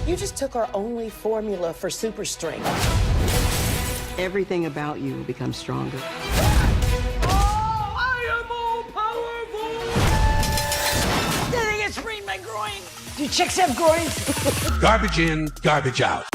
You just took our only formula for super strength. Everything about you will become stronger. Oh, I am all powerful! I think it's sprained my groin. Do chicks have groins? Garbage in, garbage out.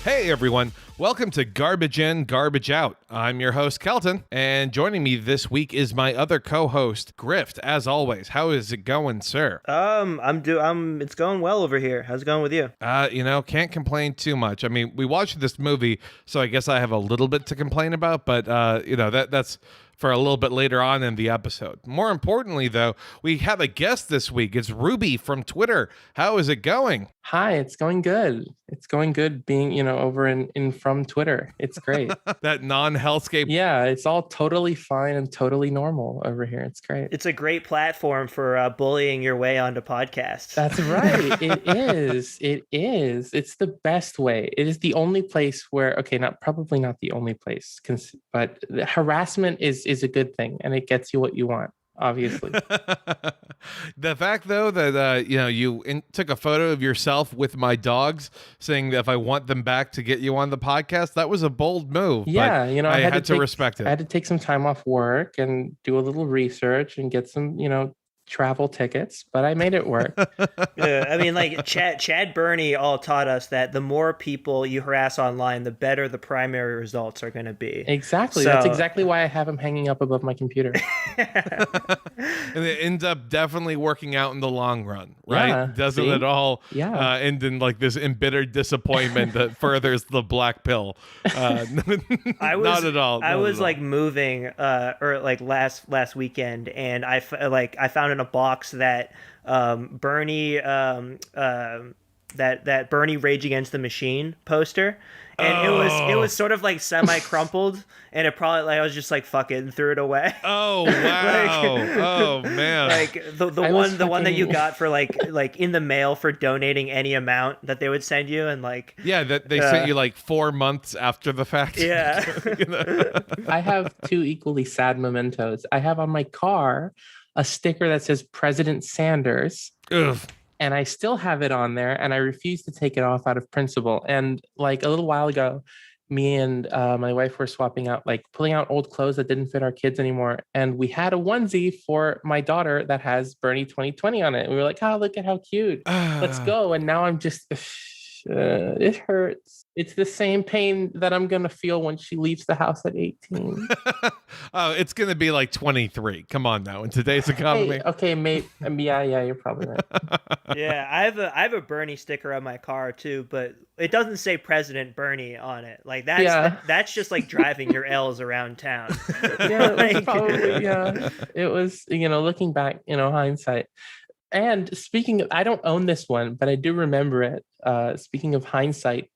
Hey everyone, welcome to Garbage In, Garbage Out. I'm your host Kelton, and joining me this week is my other co-host Grift. As always, how is it going, sir? It's going well over here. How's it going with you? Can't complain too much. I mean, we watched this movie, so I guess I have a little bit to complain about, but that's for a little bit later on in the episode. More importantly, though, we have a guest this week. It's Ruby from Twitter. How is it going? Hi, it's going good. It's going good being, over in from Twitter. It's great. That non-hellscape. Yeah, it's all totally fine and totally normal over here. It's great. It's a great platform for bullying your way onto podcasts. That's right. It is. It is. It's the best way. It is the only place where, probably not the only place, but harassment is a good thing and it gets you what you want. Obviously. The fact, though, that you took a photo of yourself with my dogs, saying that if I want them back to get you on the podcast, that was a bold move. Yeah, but I had to respect it. I had to take some time off work and do a little research and get some, travel tickets, but I made it work. Yeah, I mean, like Chad Burney all taught us that the more people you harass online, the better the primary results are going to be. Exactly. That's exactly why I have him hanging up above my computer. And it ends up definitely working out in the long run, right? Yeah, Doesn't it all end in like this embittered disappointment that furthers the black pill? Not at all. I was like moving or like last weekend, and I found in a box that Bernie that Bernie Rage Against the Machine poster, and it was sort of like semi crumpled, and it probably I was just like fuck it and threw it away. Oh wow! Oh man! Like the one that you got for like in the mail for donating any amount that they would send you, and like that they sent you like 4 months after the fact. Yeah. I have two equally sad mementos. I have on my car a sticker that says President Sanders. Ugh. And I still have it on there, and I refuse to take it off out of principle. And like a little while ago, me and my wife were swapping out, like pulling out old clothes that didn't fit our kids anymore. And we had a onesie for my daughter that has Bernie 2020 on it. And we were like, oh, look at how cute. Let's go. And now I'm just, it hurts. It's the same pain that I'm going to feel when she leaves the house at 18. Oh, it's going to be like 23. Come on now. In today's economy. Hey, okay, mate. Yeah, you're probably right. Yeah, I have a Bernie sticker on my car too, but it doesn't say President Bernie on it. Like that's just like driving your L's around town. Yeah, it was looking back, hindsight. And speaking of, I don't own this one, but I do remember it. Speaking of hindsight,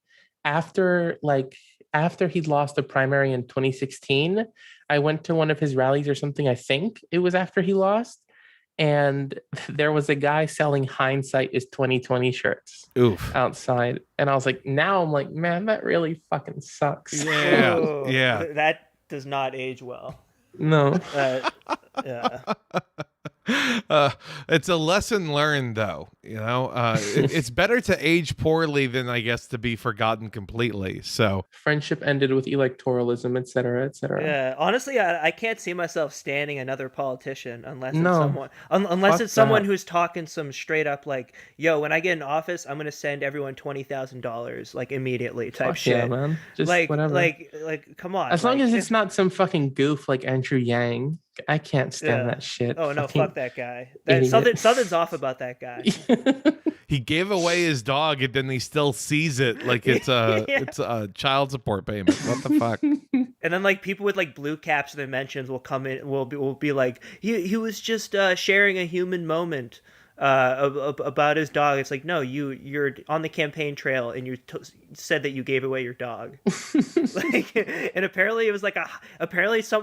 after he'd lost the primary in 2016, I went to one of his rallies or something. I think it was after he lost, and there was a guy selling "Hindsight is 2020" shirts outside, and I was like, now I'm like, man, that really fucking sucks. Yeah, yeah, that does not age well. No. Yeah. It's a lesson learned, though. It's better to age poorly than, I guess, to be forgotten completely. So friendship ended with electoralism, et cetera, et cetera. Yeah, honestly, I can't see myself standing another politician unless it's someone who's talking some straight up like, yo, when I get in office, I'm gonna send everyone $20,000 like immediately type shit. Yeah, man. Just like whatever. Like come on. As long as it's not some fucking goof like Andrew Yang. I can't stand that shit. Oh no, fucking fuck that guy. Something's off about that guy. He gave away his dog, and then he still sees it like it's a child support payment. What the fuck? And then like people with like blue caps and mentions will come in. Will be like he was just sharing a human moment. About his dog. It's like, no, you're on the campaign trail and you said that you gave away your dog. And apparently it was like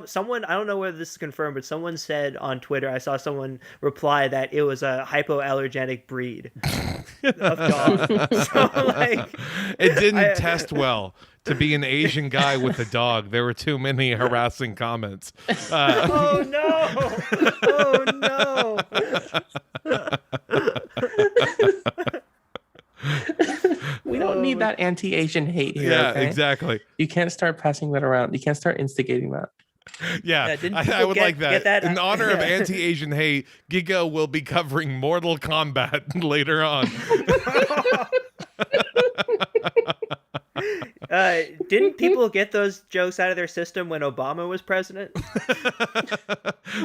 someone, I don't know whether this is confirmed, but someone said on Twitter, I saw someone reply that it was a hypoallergenic breed of dog. So like, it didn't test well. to be an Asian guy with a dog. There were too many harassing comments. Oh no! Oh no! We don't need that anti-Asian hate here. Yeah, okay? exactly. You can't start passing that around. You can't start instigating that. Yeah, didn't I people would get- like that. get that? In honor of anti-Asian hate, Gigo will be covering Mortal Kombat later on. Didn't people get those jokes out of their system when Obama was president?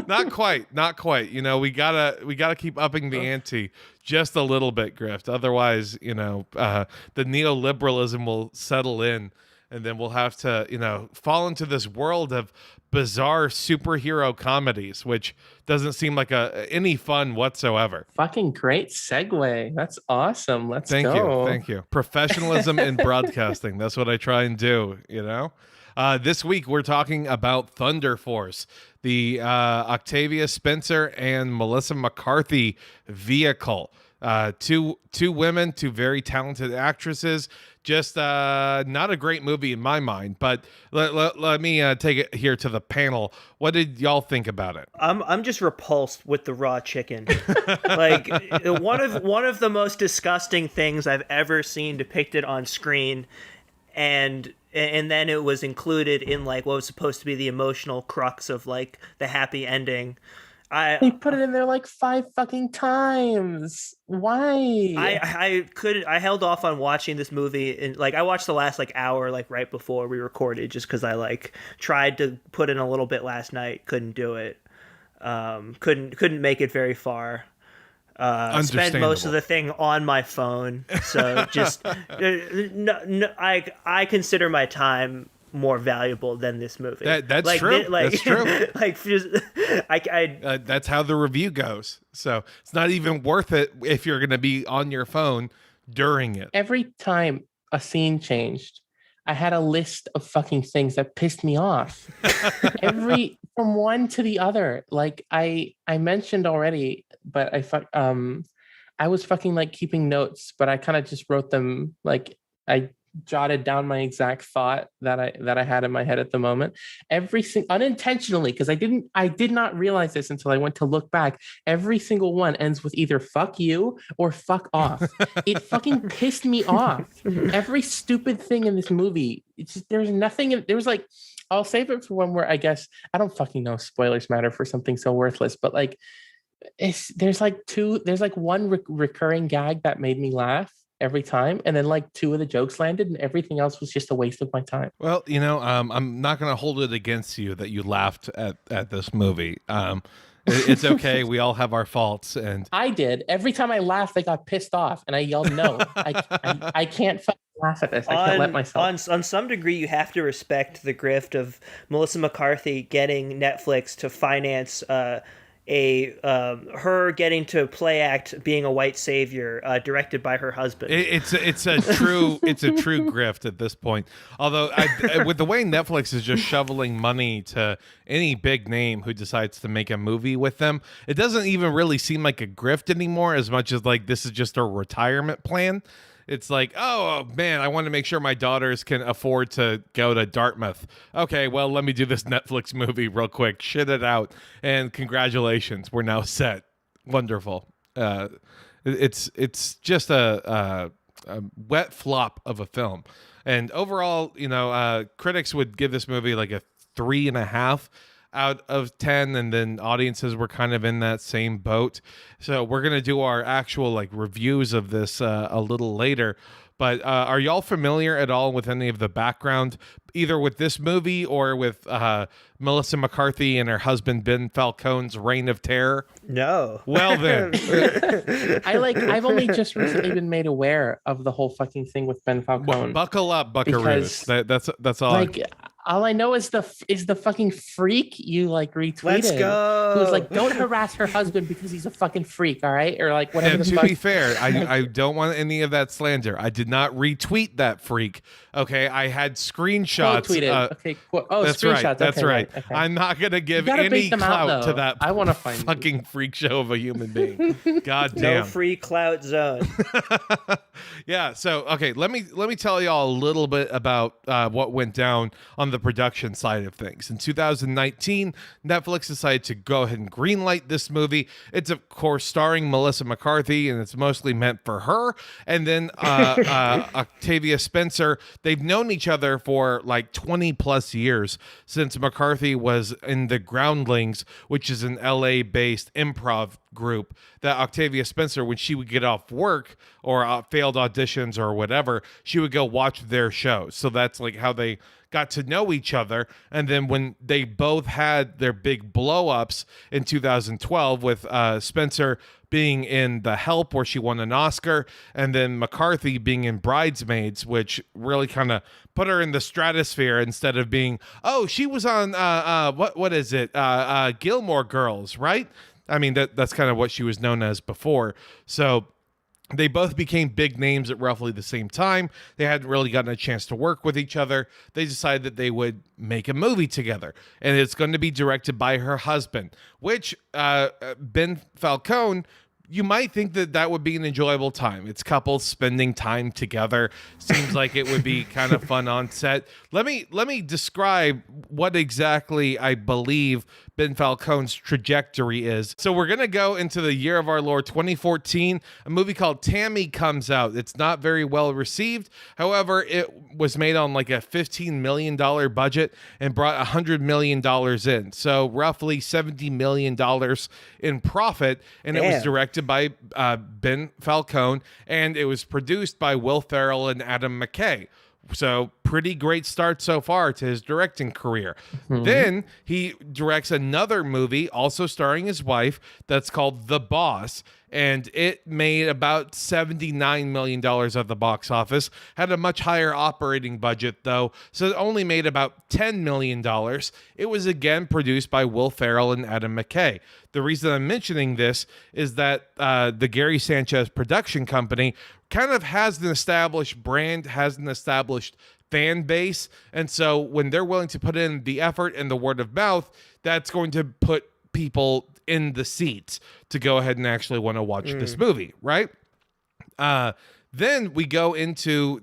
Not quite. You know, we gotta keep upping the ante just a little bit, Grift. Otherwise, you know, the neoliberalism will settle in, and then we'll have to, you know, fall into this world of bizarre superhero comedies, which doesn't seem like any fun whatsoever. Fucking great segue. That's awesome. Let's go. Thank you. Professionalism in broadcasting. That's what I try and do, you know? This week, we're talking about Thunder Force, the Octavia Spencer and Melissa McCarthy vehicle. Two women, two very talented actresses. Just not a great movie in my mind, but let me take it here to the panel. What did y'all think about it? I'm just repulsed with the raw chicken. Like one of the most disgusting things I've ever seen depicted on screen, and then it was included in like what was supposed to be the emotional crux of like the happy ending. They put it in there like 5 fucking times. Why? I held off on watching this movie, and like I watched the last like hour like right before we recorded, just because I like tried to put in a little bit last night, couldn't do it. Couldn't make it very far. Spent most of the thing on my phone, so just I consider my time more valuable than this movie. That's like, true. That's true. Like, just, that's how the review goes. So it's not even worth it if you're going to be on your phone during it. Every time a scene changed, I had a list of fucking things that pissed me off. From one to the other. Like I mentioned already, but I was fucking like keeping notes, but I kind of just wrote them. Like I jotted down my exact thought that I had in my head at the moment. Unintentionally, because I did not realize this until I went to look back. Every single one ends with either "fuck you" or "fuck off." It fucking pissed me off. Every stupid thing in this movie. It's just, there's nothing. There was like, I'll save it for one where I guess I don't fucking know. Spoilers matter for something so worthless, but like, there's like one recurring gag that made me laugh every time, and then like 2 of the jokes landed, and everything else was just a waste of my time. Well, you know, I'm not going to hold it against you that you laughed at this movie. It's okay. We all have our faults, and I did. Every time I laughed, I got pissed off, and I yelled, "No, I can't fucking laugh at this. I can't let myself." On some degree, you have to respect the grift of Melissa McCarthy getting Netflix to finance her getting to play act being a white savior, directed by her husband. It's a true grift at this point. Although with the way Netflix is just shoveling money to any big name who decides to make a movie with them, it doesn't even really seem like a grift anymore, as much as like this is just a retirement plan. It's like, oh man, I want to make sure my daughters can afford to go to Dartmouth. Okay, well, let me do this Netflix movie real quick, shit it out, and congratulations, we're now set. Wonderful. It's just a wet flop of a film, and overall, you know, critics would give this movie like a 3.5 out of 10, and then audiences were kind of in that same boat. So we're gonna do our actual like reviews of this a little later. But are y'all familiar at all with any of the background, either with this movie or with Melissa McCarthy and her husband Ben Falcone's reign of terror? No. Well then, I've only just recently been made aware of the whole fucking thing with Ben Falcone. buckle up, buckaroos. That's all. Like All I know is the fucking freak you like retweeted. Let's go. Who was like, don't harass her husband because he's a fucking freak, all right? Or like whatever And the to fuck. be fair, I don't want any of that slander. I did not retweet that freak. Okay, I had screenshots. Quote tweeted. Okay. That's screenshots. right. That's okay, right. Okay. I'm not gonna give You gotta any bait them out, clout to though. that. I want to find fucking freak show of a human being. God No damn. free clout zone. Yeah. So okay, let me tell y'all a little bit about what went down on the production side of things. In 2019, Netflix decided to go ahead and greenlight this movie. It's of course starring Melissa McCarthy, and it's mostly meant for her. And then Octavia Spencer. They've known each other for like 20 plus years since McCarthy was in the Groundlings, which is an LA-based improv group that Octavia Spencer, when she would get off work or failed auditions or whatever, she would go watch their shows. So that's like how they got to know each other. And then when they both had their big blow-ups in 2012 with Spencer being in The Help, where she won an Oscar, and then McCarthy being in Bridesmaids, which really kind of put her in the stratosphere instead of being, oh, she was on what is it? Gilmore Girls, right? I mean, that's kind of what she was known as before. So they both became big names at roughly the same time. They hadn't really gotten a chance to work with each other. They decided that they would make a movie together, and it's going to be directed by her husband, which Ben Falcone. You might think that that would be an enjoyable time. It's couples spending time together. Seems like it would be kind of fun on set. Let me describe what exactly I believe Ben Falcone's trajectory is. So we're going to go into the year of our Lord 2014. A movie called Tammy comes out. It's not very well received. However, it was made on like a $15 million budget and brought $100 million in. So roughly $70 million in profit. And it was Damn. directed by Ben Falcone, and it was produced by Will Ferrell and Adam McKay. So pretty great start so far to his directing career. Then he directs another movie also starring his wife that's called The Boss, and it made about $79 million at the box office. Had a much higher operating budget though, so it only made about $10 million. It was again produced by Will Ferrell and Adam McKay. The reason I'm mentioning this is that the Gary Sanchez production company kind of has an established brand, has an established fan base. And so when they're willing to put in the effort and the word of mouth, that's going to put people in the seats to go ahead and actually want to watch this movie, right? Then we go into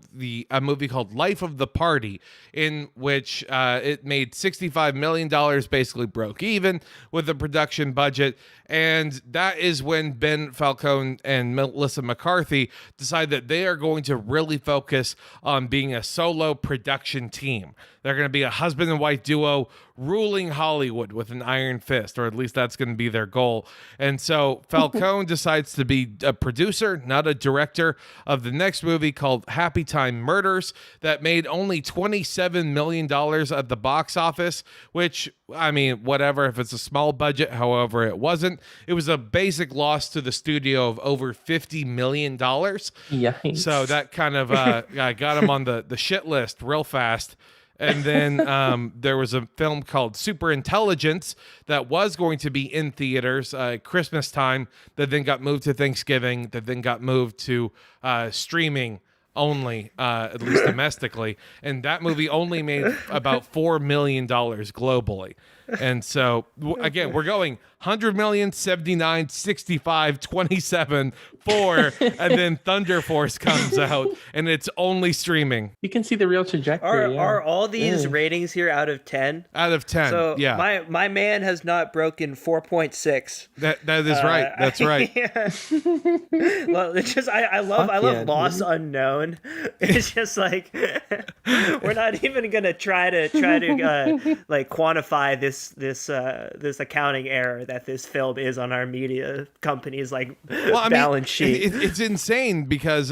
a movie called Life of the Party, in which it made $65 million, basically broke even with the production budget. And that is when Ben Falcone and Melissa McCarthy decide that they are going to really focus on being a solo production team. They're going to be a husband and wife duo ruling Hollywood with an iron fist, or at least that's going to be their goal. And so Falcone decides to be a producer, not a director, of the next movie called Happy Time Murders that made only $27 million at the box office, which, I mean, whatever, if it's a small budget, however, it wasn't. It was a basic loss to the studio of over $50 million. Yikes. So that kind of got him on the shit list real fast. And then there was a film called Super Intelligence that was going to be in theaters Christmas time, that then got moved to Thanksgiving, that then got moved to streaming only, at least domestically. And that movie only made about $4 million globally. And so, again, we're going 100 million, 79, 65, 27, 4, and then Thunder Force comes out, and it's only streaming. You can see the real trajectory. Are all these ratings here out of 10? Out of 10, So yeah. my man has not broken 4.6. That is right. That's right. Well, it's just I love Lost Unknown. It's just like we're not even gonna try to like quantify this accounting error that this film is on our media company's like balance sheet. It's insane because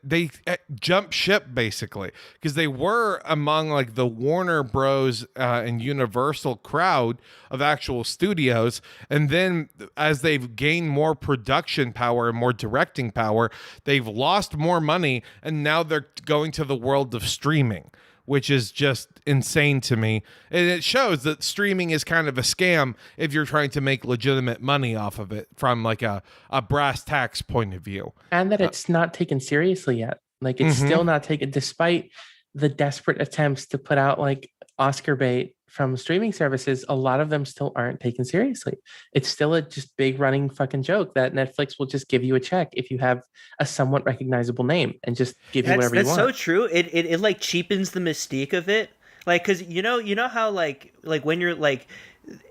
they jumped ship basically, because they were among like the Warner Bros. And Universal crowd of actual studios, and then as they've gained more production power and more directing power, they've lost more money, and now they're going to the world of streaming, which is just insane to me. And it shows that streaming is kind of a scam if you're trying to make legitimate money off of it from like a brass tacks point of view. And that it's not taken seriously yet. Like it's still not taken, despite the desperate attempts to put out like Oscar bait from streaming services, a lot of them still aren't taken seriously. It's still a just big running fucking joke that Netflix will just give you a check if you have a somewhat recognizable name and just give you whatever you want. That's so true. It like cheapens the mystique of it. Like, cause you know how like when you're like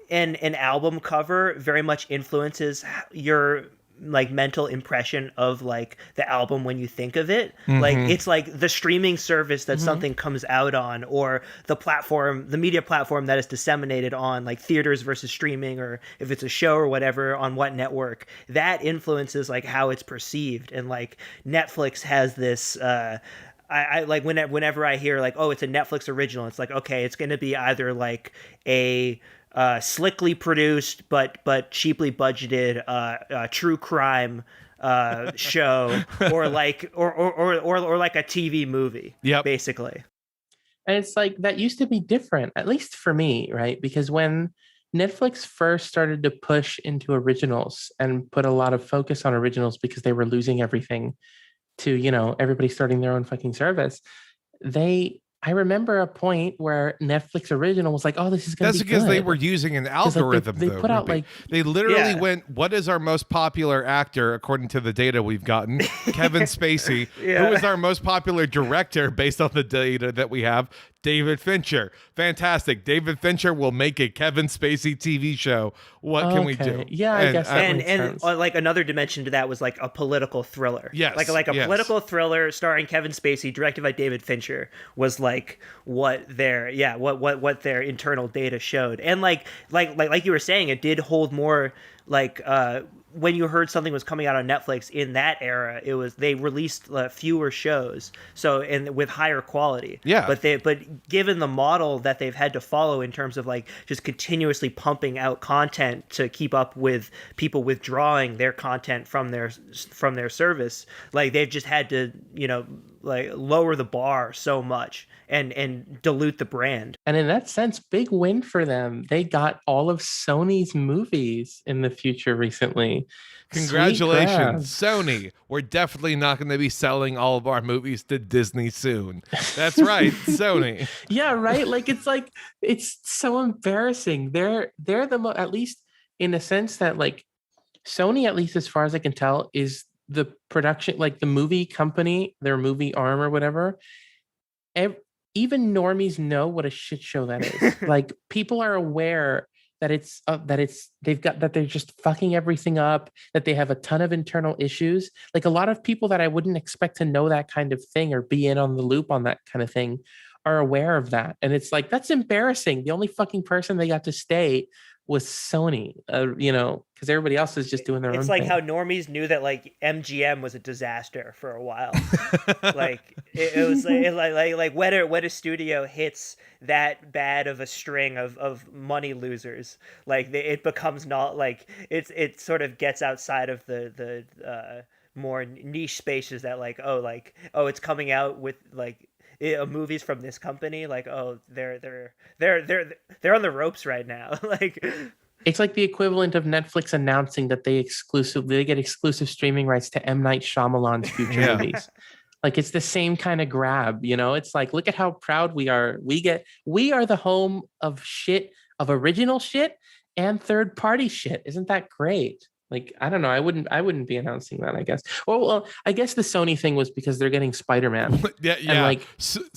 an album cover very much influences your like mental impression of like the album when you think of it. Like it's like the streaming service that something comes out on, or the media platform that is disseminated on, like theaters versus streaming, or if it's a show or whatever on what network, that influences like how it's perceived. And like Netflix has this I like whenever I hear like, oh, it's a Netflix original, it's like, okay, it's going to be either like a slickly produced but cheaply budgeted true crime show, or like or like a TV movie, basically. And it's like that used to be different, at least for me, right? Because when Netflix first started to push into originals and put a lot of focus on originals because they were losing everything to, you know, everybody starting their own fucking service, I remember a point where Netflix original was like, oh, this is going to be good. That's because they were using an algorithm. Like they put out like... They literally went, what is our most popular actor, according to the data we've gotten? Kevin Spacey. Who is our most popular director based on the data that we have? David Fincher. Fantastic. David Fincher will make a Kevin Spacey TV show. What can we do? Yeah, I guess that makes sense. Like another dimension to that was like a political thriller. Yes. Like a political thriller starring Kevin Spacey, directed by David Fincher, was like what their internal data showed. And like you were saying, it did hold more like when you heard something was coming out on Netflix in that era, they released fewer shows, and with higher quality. Yeah. But given the model that they've had to follow in terms of like just continuously pumping out content to keep up with people withdrawing their content from their service, like they've just had to, you know, like lower the bar so much and dilute the brand. And in that sense, big win for them. They got all of Sony's movies in the future recently. Congratulations, Sony. We're definitely not going to be selling all of our movies to Disney soon. That's right, Sony. Yeah, right? It's so embarrassing. They're the at least in the sense that like Sony, at least as far as I can tell, is the production, like the movie company, their movie arm or whatever. Even normies know what a shit show that is. Like people are aware that that they're just fucking everything up, that they have a ton of internal issues. Like a lot of people that I wouldn't expect to know that kind of thing or be in on the loop on that kind of thing are aware of that. And it's like, that's embarrassing. The only fucking person they got to stay was Sony, you know, because everybody else is just doing their own thing. It's like how normies knew that like MGM was a disaster for a while. Like it was like when a studio hits that bad of a string of money losers, like it becomes not like it sort of gets outside of the more niche spaces that like it's coming out with like movies from this company, like they're on the ropes right now. Like it's like the equivalent of Netflix announcing that they get exclusive streaming rights to M. Night Shyamalan's future movies. Like it's the same kind of grab, you know. It's like, look at how proud we are. We are the home of original shit and third party shit. Isn't that great? Like, I don't know. I wouldn't be announcing that, I guess. Well, I guess the Sony thing was because they're getting Spider-Man. Yeah. And like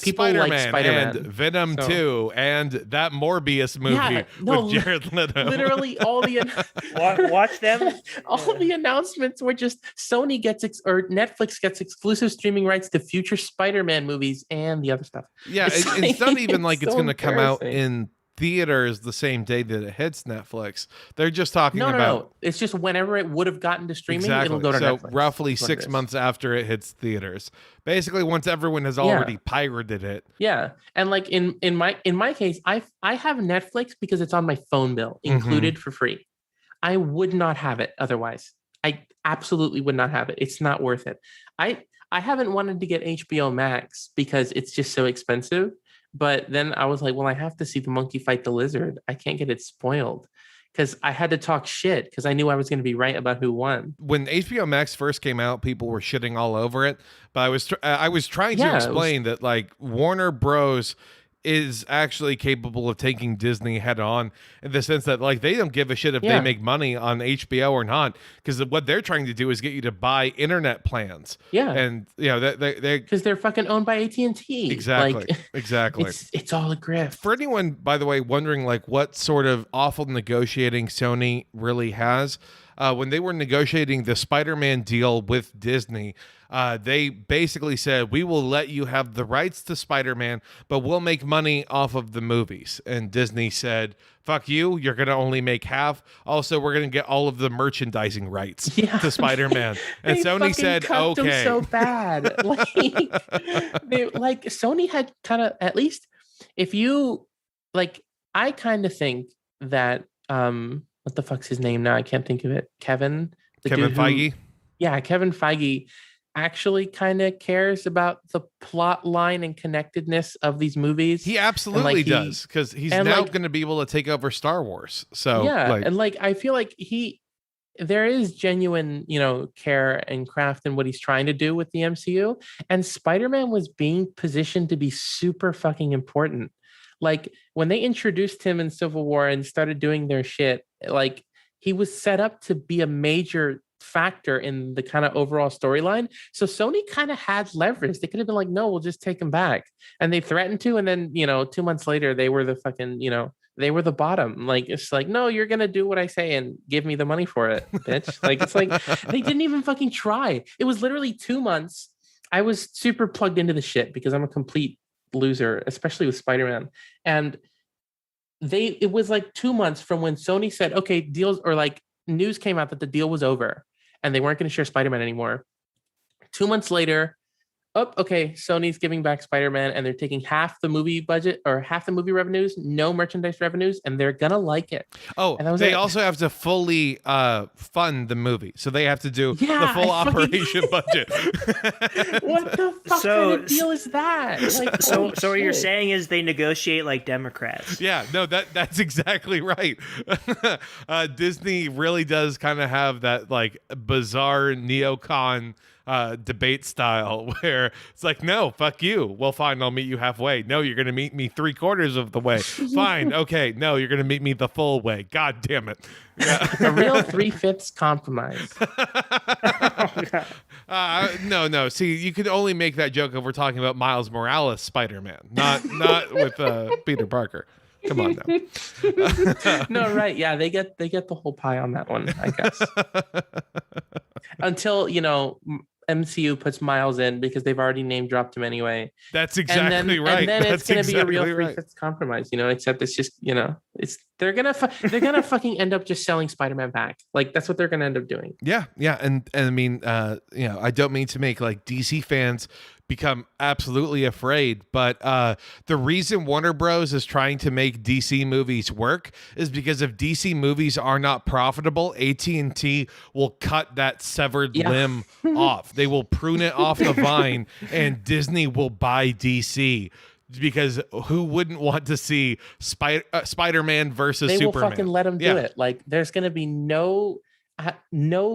people Spider-Man like Spider-Man. and Venom 2 and that Morbius movie with Jared Leto. Literally all the watch them. All the announcements were just Sony or Netflix gets exclusive streaming rights to future Spider-Man movies and the other stuff. Yeah, it's not even like it's going to come out in theaters the same day that it hits Netflix. They're just talking about... No. It's just whenever it would have gotten to streaming, it'll go to Netflix. So roughly 6 months after it hits theaters. Basically, once everyone has already pirated it. Yeah. And like in my case, I have Netflix because it's on my phone bill, included for free. I would not have it otherwise. I absolutely would not have it. It's not worth it. I haven't wanted to get HBO Max because it's just so expensive. But then I was like, well, I have to see the monkey fight the lizard. I can't get it spoiled because I had to talk shit because I knew I was going to be right about who won. When HBO Max first came out, people were shitting all over it, but I was trying to explain that like Warner Bros. Is actually capable of taking Disney head on in the sense that like they don't give a shit if they make money on HBO or not, because what they're trying to do is get you to buy internet plans. Yeah, and you know they because they're fucking owned by AT&T. Exactly, like, exactly. It's all a grift. For anyone, by the way, wondering like what sort of awful negotiating Sony really has, when they were negotiating the Spider-Man deal with Disney, they basically said, we will let you have the rights to Spider-Man, but we'll make money off of the movies. And Disney said, fuck you, you're going to only make half. Also, we're going to get all of the merchandising rights to Spider-Man. And Sony said, okay. So bad. like Sony had kind of, at least if you, like, I kind of think that, what the fuck's his name now? I can't think of it. Kevin Feige? Yeah, Kevin Feige actually kind of cares about the plot line and connectedness of these movies. He absolutely does, because he's now going to be able to take over Star Wars. So yeah, and like I feel like there is genuine, care and craft in what he's trying to do with the MCU, and Spider-Man was being positioned to be super fucking important. Like when they introduced him in Civil War and started doing their shit, like he was set up to be a major factor in the kind of overall storyline. So Sony kind of had leverage. They could have been like, no, we'll just take him back. And they threatened to, and then, 2 months later, they were the fucking, they were the bottom. Like, it's like, no, you're going to do what I say and give me the money for it, bitch. Like, it's like, they didn't even fucking try. It was literally 2 months. I was super plugged into the shit because I'm a complete loser, especially with Spider-Man. And it was like 2 months from when Sony said, okay, deals, or like news came out that the deal was over and they weren't going to share Spider-Man anymore. 2 months later, okay, Sony's giving back Spider-Man and they're taking half the movie budget or half the movie revenues, no merchandise revenues, and they're going to like it. Oh, they also have to fully fund the movie. So they have to do the full operation budget. What the fuck kind of deal is that? Like, so what you're saying is they negotiate like Democrats. Yeah, no, that's exactly right. Disney really does kind of have that like bizarre neocon debate style where it's like, no, fuck you. Well, fine, I'll meet you halfway. No, you're going to meet me 3/4 of the way. Fine. Okay. No, you're going to meet me the full way. God damn it. Yeah. A real 3/5 compromise. No. See, you could only make that joke if we're talking about Miles Morales Spider-Man, not with Peter Parker. Come on now. No, right. Yeah, they get the whole pie on that one, I guess. Until, MCU puts Miles in because they've already name dropped him anyway. That's exactly right. And then it's going to be a real right. 3/5 compromise, except it's just, they're going to fucking end up just selling Spider-Man back. Like that's what they're going to end up doing. Yeah. And I mean, I don't mean to make like DC fans become absolutely afraid, but the reason Warner Bros is trying to make DC movies work is because if DC movies are not profitable, AT&T will cut that severed limb off. They will prune it off the vine, and Disney will buy DC. Because who wouldn't want to see Spider-Man versus Superman? They will fucking let them do it. Like there's going to be no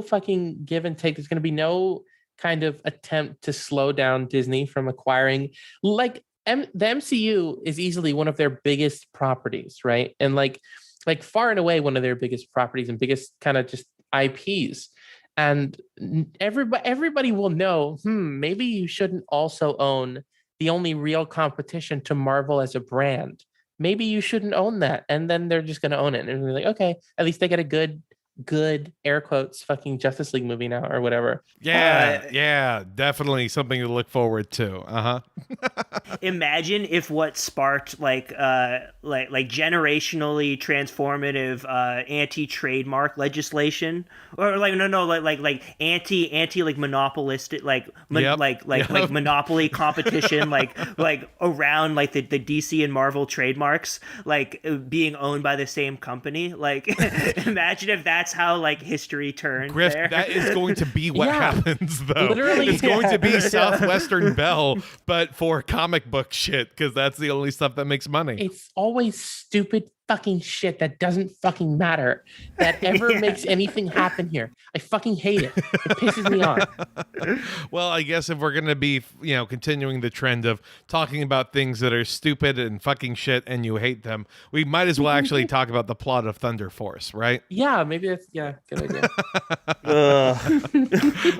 fucking give and take. There's going to be no kind of attempt to slow down Disney from acquiring, like the MCU is easily one of their biggest properties, right? And like far and away one of their biggest properties and biggest kind of just IPs. And everybody will know, maybe you shouldn't also own the only real competition to Marvel as a brand. Maybe you shouldn't own that. And then they're just going to own it. And they're like, okay, at least they get a good air quotes fucking Justice League movie now or whatever. Yeah, definitely something to look forward to. Imagine if what sparked like generationally transformative anti-trademark legislation, or like anti like monopolistic like monopoly competition like around like the DC and Marvel trademarks like being owned by the same company. Like imagine if that's that's how like history turned Grift, there. that is going to be what Yeah. happens, though. Literally, it's going to be Southwestern Bell, but for comic book shit, because that's the only stuff that makes money. It's always stupid fucking shit that doesn't fucking matter that ever makes anything happen here. I fucking hate it. It pisses me off. Well, I guess if we're going to be, continuing the trend of talking about things that are stupid and fucking shit and you hate them, we might as well actually talk about the plot of Thunder Force, right? Yeah, maybe that's good idea.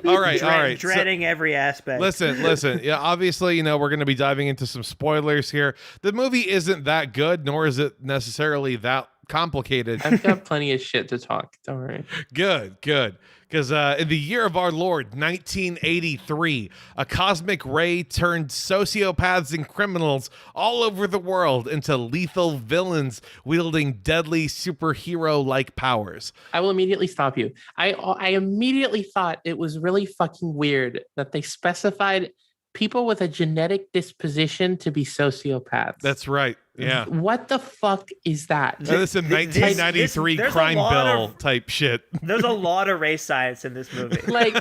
All right. Dreading every aspect. Listen. Yeah, obviously, we're going to be diving into some spoilers here. The movie isn't that good, nor is it necessarily that complicated. I've got plenty of shit to talk. Don't worry. Good. Because in the year of our Lord, 1983, a cosmic ray turned sociopaths and criminals all over the world into lethal villains wielding deadly superhero-like powers. I will immediately stop you. I immediately thought it was really fucking weird that they specified people with a genetic disposition to be sociopaths. That's right. Yeah. What the fuck is that? So this is 1993 there's crime bill of- type shit. There's a lot of race science in this movie. Like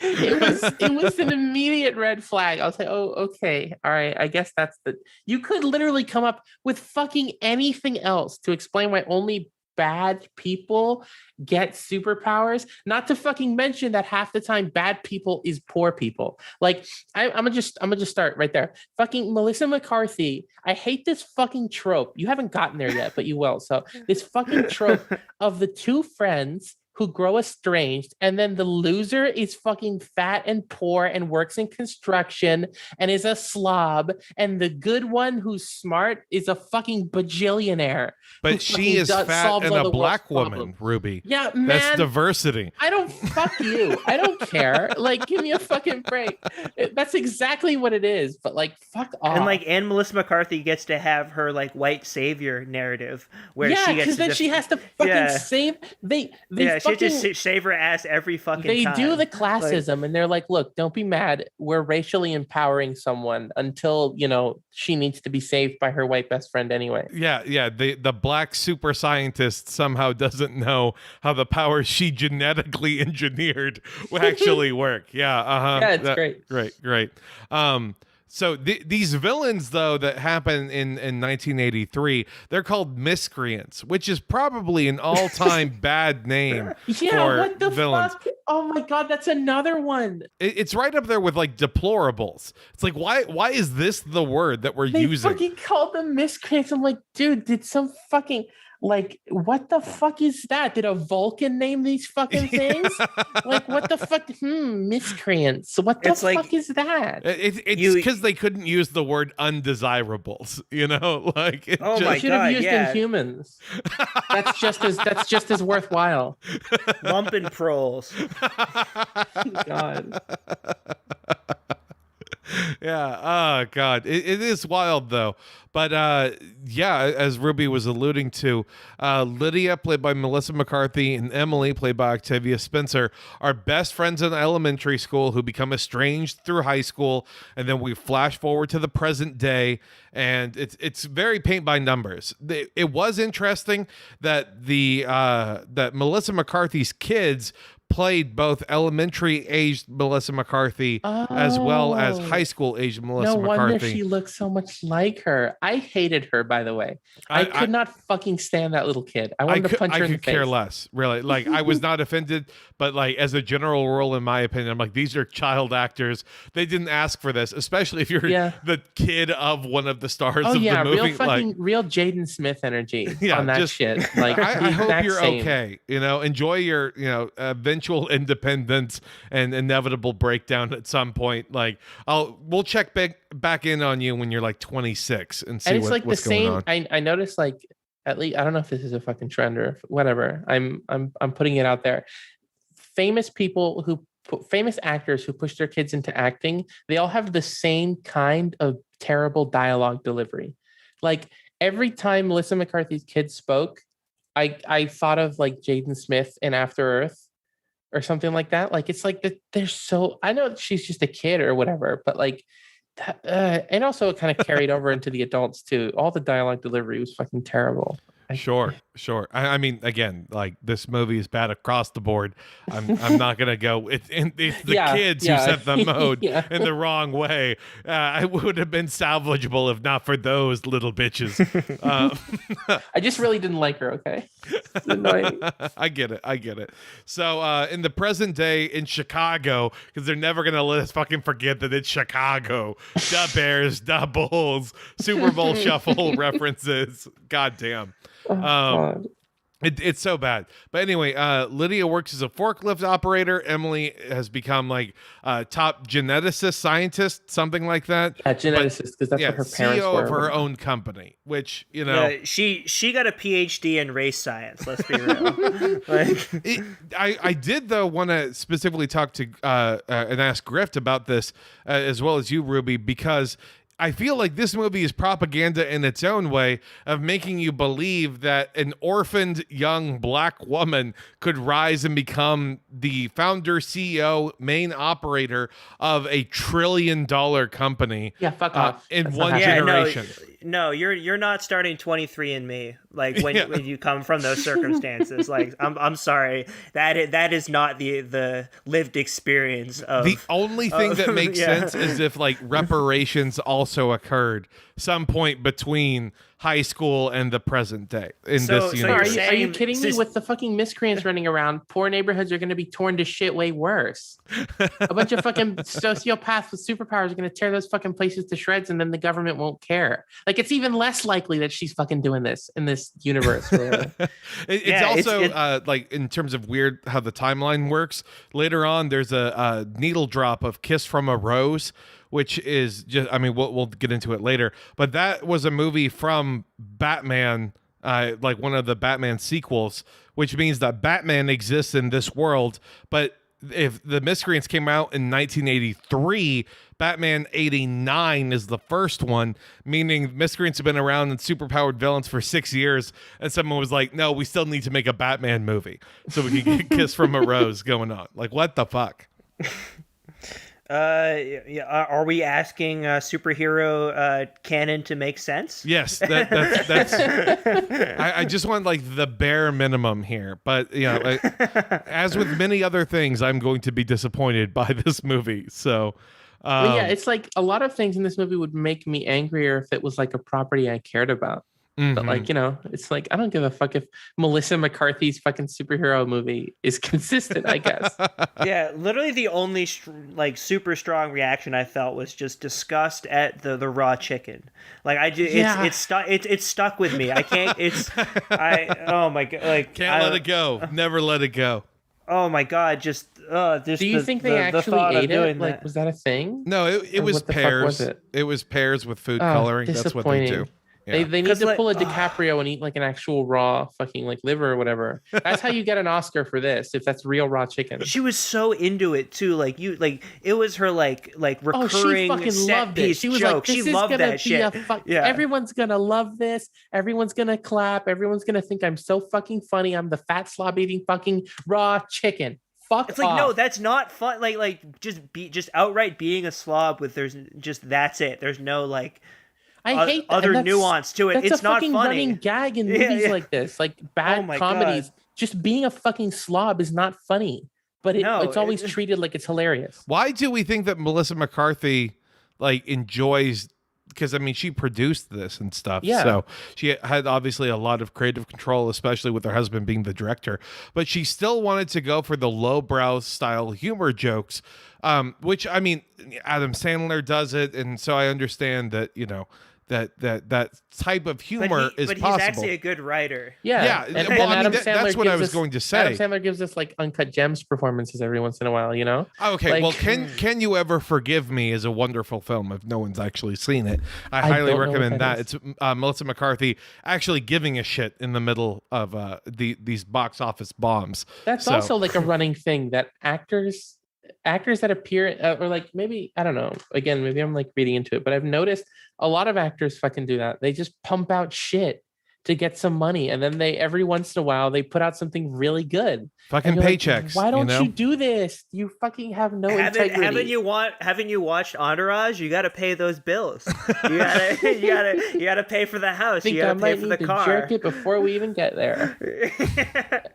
it was an immediate red flag. I was like, oh, okay, all right. I guess that's you could literally come up with fucking anything else to explain why only bad people get superpowers, not to fucking mention that half the time bad people is poor people. Like I'm gonna just start right there. Fucking Melissa McCarthy. I hate this fucking trope. You haven't gotten there yet, but you will. So this fucking trope of the two friends who grow estranged, and then the loser is fucking fat and poor and works in construction and is a slob, and the good one who's smart is a fucking bajillionaire. But she is fat and a black woman, Ruby. Yeah, man. That's diversity. I don't fuck you. I don't care. Like, give me a fucking break. That's exactly what it is. But like, fuck off. And Melissa McCarthy gets to have her like white savior narrative where she gets because then she has to fucking save. She just save her ass every fucking time. They do the classism, and they're like, look, don't be mad. We're racially empowering someone until, she needs to be saved by her white best friend anyway. Yeah. The black super scientist somehow doesn't know how the powers she genetically engineered will actually work. Yeah, Yeah, it's great. Great. So these villains, though, that happen in 1983, they're called miscreants, which is probably an all-time bad name for what the villains. fuck? Oh my god, that's another one. It's right up there with like deplorables. It's like, why is this the word that we're They using? fucking called them miscreants. I'm like, dude, did some fucking what the fuck is that? Did a Vulcan name these fucking things? Like, what the fuck? Miscreants. What the fuck is that? It's because they couldn't use the word undesirables. Like They should have used Inhumans. That's just as worthwhile. Lumpin' proles. God. Yeah. Oh God. It is wild though. But as Ruby was alluding to, Lydia, played by Melissa McCarthy, and Emily, played by Octavia Spencer, are best friends in elementary school who become estranged through high school, and then we flash forward to the present day, and it's very paint by numbers. It was interesting that that Melissa McCarthy's kids played both elementary-aged Melissa McCarthy as well as high school-aged Melissa McCarthy. No wonder she looks so much like her. I hated her, by the way. I could not fucking stand that little kid. I wanted to punch her in the face. I could care less, really. Like, I was not offended, but like as a general rule, in my opinion, I'm like, these are child actors. They didn't ask for this, especially if you're the kid of one of the stars of the movie. Real Jaden Smith energy on that shit. Like, I hope you're okay. Enjoy your eventual independence and inevitable breakdown at some point. Like, we'll check back in on you when you're like 26 and see and it's what's like the same going on. I noticed, like, at least I don't know if this is a fucking trend or whatever. I'm putting it out there. Famous actors who push their kids into acting, they all have the same kind of terrible dialogue delivery. Like, every time Melissa McCarthy's kids spoke, I thought of like Jaden Smith in After Earth or something like that. Like, it's like they're so, I know she's just a kid or whatever, but like, and also it kind of carried over into the adults too. All the dialogue delivery was fucking terrible. Sure. I mean, again, like this movie is bad across the board. I'm not gonna go. It's the kids who set the mode in the wrong way. I would have been salvageable if not for those little bitches. I just really didn't like her. Okay, it's annoying. I get it. So in the present day in Chicago, because they're never gonna let us fucking forget that it's Chicago. Da Bears, da Bulls, Super Bowl Shuffle references. God damn. God. It's so bad. But anyway, Lydia works as a forklift operator. Emily has become like top geneticist, scientist, something like that. Yeah, geneticist, because that's what her parents CEO were. of her own company, which, you know. She got a PhD in race science, let's be real. I did, though, want to specifically talk to and ask Grift about this, as well as you, Ruby, because I feel like this movie is propaganda in its own way of making you believe that an orphaned young black woman could rise and become the founder, CEO, main operator of a $1 trillion company. Yeah, fuck off. In That's one not happening. generation. No, you're not starting 23andMe. Like when you come from those circumstances. Like I'm sorry, that is not the lived experience of. The only thing that makes sense is if like reparations also occurred some point between high school and the present day in this universe. Are you kidding me? With the fucking miscreants running around, poor neighborhoods are going to be torn to shit way worse. A bunch of fucking sociopaths with superpowers are going to tear those fucking places to shreds, and then the government won't care. Like, it's even less likely that she's fucking doing this in this universe. It's also like in terms of weird how the timeline works. Later on, there's a needle drop of "Kiss from a Rose," which is just, I mean, we'll get into it later, but that was a movie from Batman, like one of the Batman sequels, which means that Batman exists in this world. But if the Miscreants came out in 1983, Batman 89 is the first one, meaning Miscreants have been around and superpowered villains for 6 years, and someone was like, no, we still need to make a Batman movie so we can get Kiss from a Rose going on. Like, what the fuck? Are we asking superhero canon to make sense? Yes, that's. I just want like the bare minimum here, but you know, as with many other things, I'm going to be disappointed by this movie. So, well, yeah, it's like a lot of things in this movie would make me angrier if it was like a property I cared about. But like, you know, it's like, I don't give a fuck if Melissa McCarthy's fucking superhero movie is consistent, I guess. Yeah, literally the only like super strong reaction I felt was just disgust at the raw chicken. Like it's stuck with me. I can't. Oh my god. Like can't let it go. Never let it go. Oh my god. Just do you think they actually ate it? Like, was that a thing? No, it was pears. It was pears with food coloring. That's what they do. Yeah. They need to pull a DiCaprio and eat like an actual raw fucking like liver or whatever. That's how you get an Oscar for this, if that's real raw chicken. She was so into it too. Like it was her like recurring she fucking set loved piece it. She was joke. like, this She is loved gonna that be shit. Everyone's gonna love this. Everyone's gonna clap. Everyone's gonna think I'm so fucking funny. I'm the fat slob eating fucking raw chicken. It's like, no, that's not fun. Like just outright being a slob with that's it. There's no like I hate that. Other nuance to it. That's it's a not fucking funny. running gag in movies like this, like bad comedies. God. Just being a fucking slob is not funny, but it's always treated like it's hilarious. Why do we think that Melissa McCarthy like enjoys? Because I mean, she produced this and stuff, so she had obviously a lot of creative control, especially with her husband being the director. But she still wanted to go for the lowbrow style humor jokes, which I mean, Adam Sandler does it, and so I understand that that type of humor is possible. But he's actually a good writer. Yeah. That's what I was going to say. Adam Sandler gives us like Uncut Gems performances every once in a while, you know? Okay, like, well, Can You Ever Forgive Me is a wonderful film if no one's actually seen it. I highly recommend that. It's Melissa McCarthy actually giving a shit in the middle of these box office bombs. That's also like a running thing that actors that appear or like, maybe, I don't know, again, maybe I'm like reading into it, but I've noticed a lot of actors fucking do that. They just pump out shit to get some money, and then they every once in a while they put out something really good. Fucking Like, paychecks. why don't you know? you do this? You fucking have no integrity. Haven't you watched Entourage? You got to pay those bills. You gotta pay for the house. I think You I gotta pay might for need the to car. jerk it before we even get there.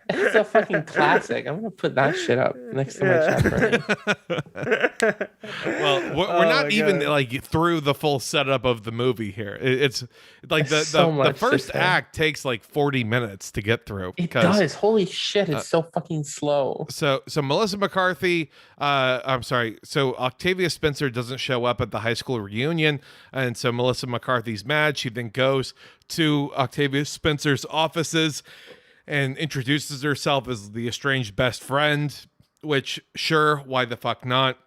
It's a fucking classic. I'm gonna put that shit up next to my chat room. Well, we're not even like through the full setup of the movie here. It's like the first act takes like 40 minutes to get through. It does. Holy shit! It's so fucking slow. So Melissa McCarthy, I'm sorry. So Octavia Spencer doesn't show up at the high school reunion, and so Melissa McCarthy's mad. She then goes to Octavia Spencer's offices and introduces herself as the estranged best friend, which sure, why the fuck not?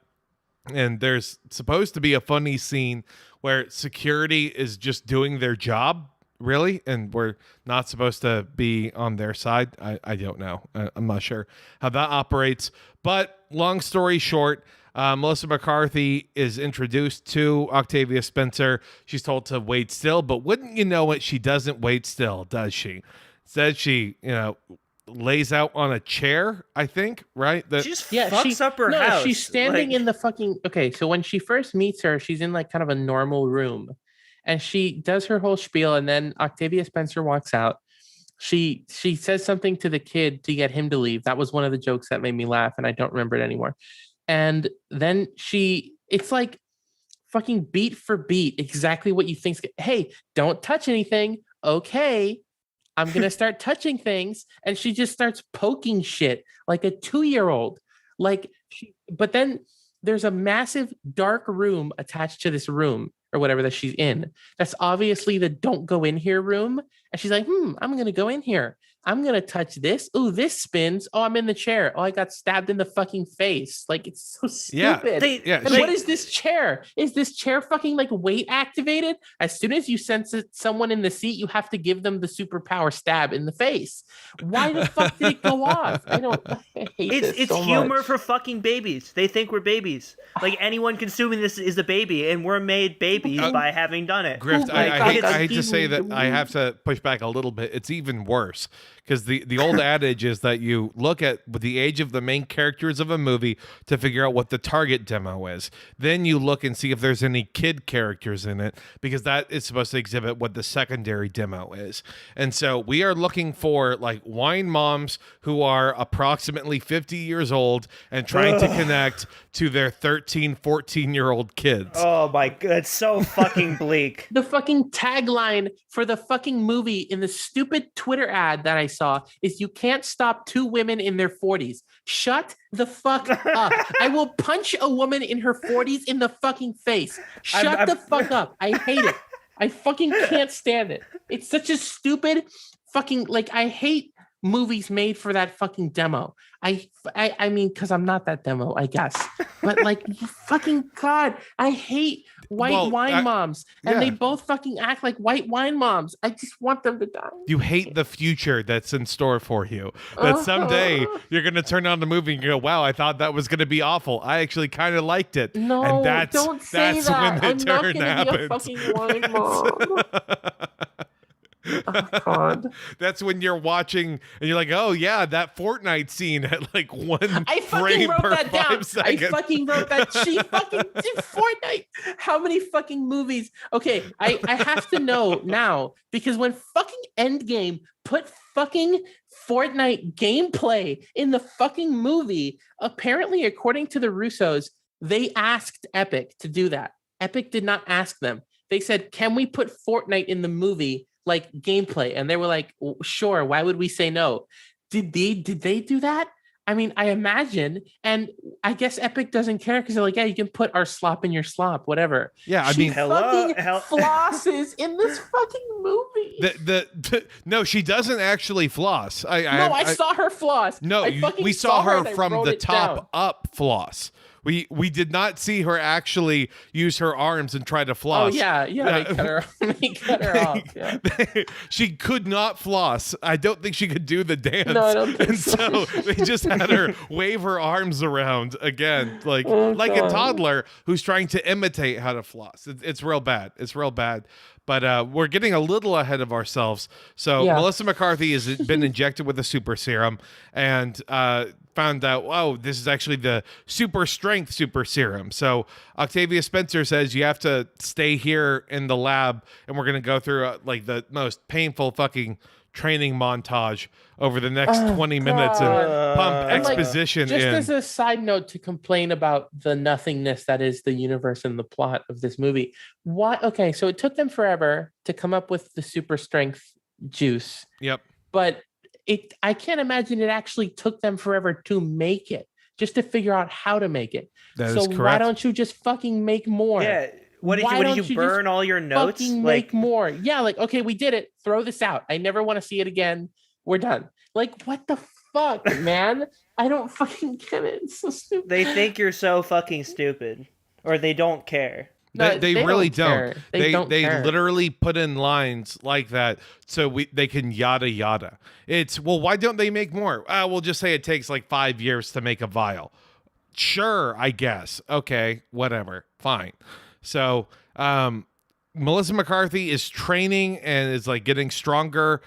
And there's supposed to be a funny scene where security is just doing their job, really, and we're not supposed to be on their side. I don't know. I'm not sure how that operates. But long story short, Melissa McCarthy is introduced to Octavia Spencer. She's told to wait still, but wouldn't you know it, she doesn't wait still, does she? Instead, she, lays out on a chair, I think, right? She just fucks up her house. She's standing in the fucking... Okay, so when she first meets her, she's in like kind of a normal room. And she does her whole spiel, and then Octavia Spencer walks out. She says something to the kid to get him to leave. That was one of the jokes that made me laugh, and I don't remember it anymore. And then it's like fucking beat for beat, exactly what you think. Hey, don't touch anything. Okay, I'm going to start touching things. And she just starts poking shit like a 2-year-old. But then there's a massive dark room attached to this room or whatever that she's in. That's obviously the don't go in here room. And she's like, I'm going to go in here. I'm going to touch this. Ooh, this spins. Oh, I'm in the chair. Oh, I got stabbed in the fucking face. Like, it's so stupid. What is this chair? Is this chair fucking like weight activated? As soon as you sense someone in the seat, you have to give them the superpower stab in the face. Why the fuck did it go off? I hate this It's so humor much. for fucking babies. They think we're babies. Like, anyone consuming this is a baby, and we're made babies by having done it. Grift, Oh I hate to say that I have to push back a little bit. It's even worse. Because the old adage is that you look at the age of the main characters of a movie to figure out what the target demo is. Then you look and see if there's any kid characters in it, because that is supposed to exhibit what the secondary demo is. And so we are looking for like wine moms who are approximately 50 years old and trying to connect to their 13, 14-year-old kids. Oh my god, it's so fucking bleak. The fucking tagline for the fucking movie in the stupid Twitter ad that I saw is "You can't stop two women in their 40s. Shut the fuck up. I will punch a woman in her 40s in the fucking face. Shut the fuck up. I hate it. I fucking can't stand it. It's such a stupid fucking, like, I hate movies made for that fucking demo. I mean, because I'm not that demo, I guess. But like, fucking God, I hate white wine moms. And they both fucking act like white wine moms. I just want them to die. You hate the future that's in store for you. That someday you're going to turn on the movie and you go, wow, I thought that was going to be awful. I actually kind of liked it. No, and don't say that. When the turn not going to be a fucking wine mom. Oh, God. That's when you're watching and you're like, oh yeah, that Fortnite scene at like one I fucking frame wrote per that 5 down. seconds. I fucking wrote that. She fucking did Fortnite. How many fucking movies? Okay, I have to know now, because when fucking Endgame put fucking Fortnite gameplay in the fucking movie, apparently, according to the Russos, they asked Epic to do that. Epic did not ask them. They said, can we put Fortnite in the movie, like gameplay? And they were like, sure, why would we say no? Did they do that? I mean, I imagine. And I guess Epic doesn't care, because they're like, yeah, you can put our slop in your slop, whatever. Yeah, I mean, flosses in this fucking movie. No, she doesn't actually floss. I saw her floss. No, we saw her from the top up floss. We did not see her actually use her arms and try to floss. Oh yeah, they cut her off. Yeah. She could not floss. I don't think she could do the dance. No, I don't think so. They just had her wave her arms around again, like a toddler who's trying to imitate how to floss. It's real bad. It's real bad. But we're getting a little ahead of ourselves. So Yeah. Melissa McCarthy has been injected with a super serum and found out, oh, this is actually the super strength super serum. So Octavia Spencer says you have to stay here in the lab, and we're going to go through like the most painful fucking training montage over the next 20 minutes and pump And, like, exposition just in. as a side note to complain about the nothingness that is the universe and the plot of this movie. Why? Okay, so it took them forever to come up with the super strength juice, Yep. but I can't imagine it actually took them forever to make it, just to figure out how to make it. That so is why correct. don't you just fucking make more? Yeah. What did Why you don't burn just all your notes? fucking make more? Yeah, like, okay, we did it. Throw this out. I never want to see it again. We're done. Like, what the fuck, man? I don't fucking get it. It's so stupid. They think you're so fucking stupid, or they don't care. No, They really don't. care. They don't care. literally put in lines like that so they can yada yada. It's, well, why don't they make more? We'll just say it takes like 5 years to make a vial. Sure, I guess. Okay, whatever. Fine. So Melissa McCarthy is training and is like getting stronger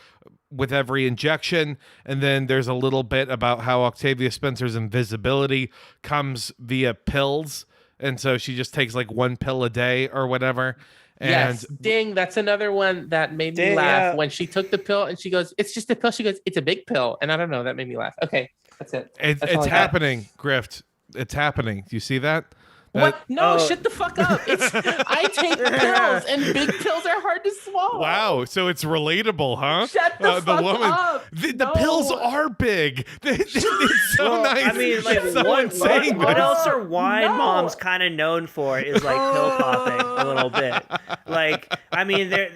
with every injection. And then there's a little bit about how Octavia Spencer's invisibility comes via pills. And so she just takes like 1 pill a day or whatever. And yes, ding, that's another one that made me laugh. When she took the pill and she goes, it's just a pill. She goes, it's a big pill. And I don't know, that made me laugh. Okay, that's it. That's it's happening, Grift. It's happening. Do you see that? What? No, shut the fuck up. I take pills, and big pills are hard to swallow. Wow, so it's relatable, huh? Shut the fuck up. The pills are big. It's so nice. I mean, like, it's so insane. what else are wine moms kind of known for is like pill popping a little bit. Like, I mean, there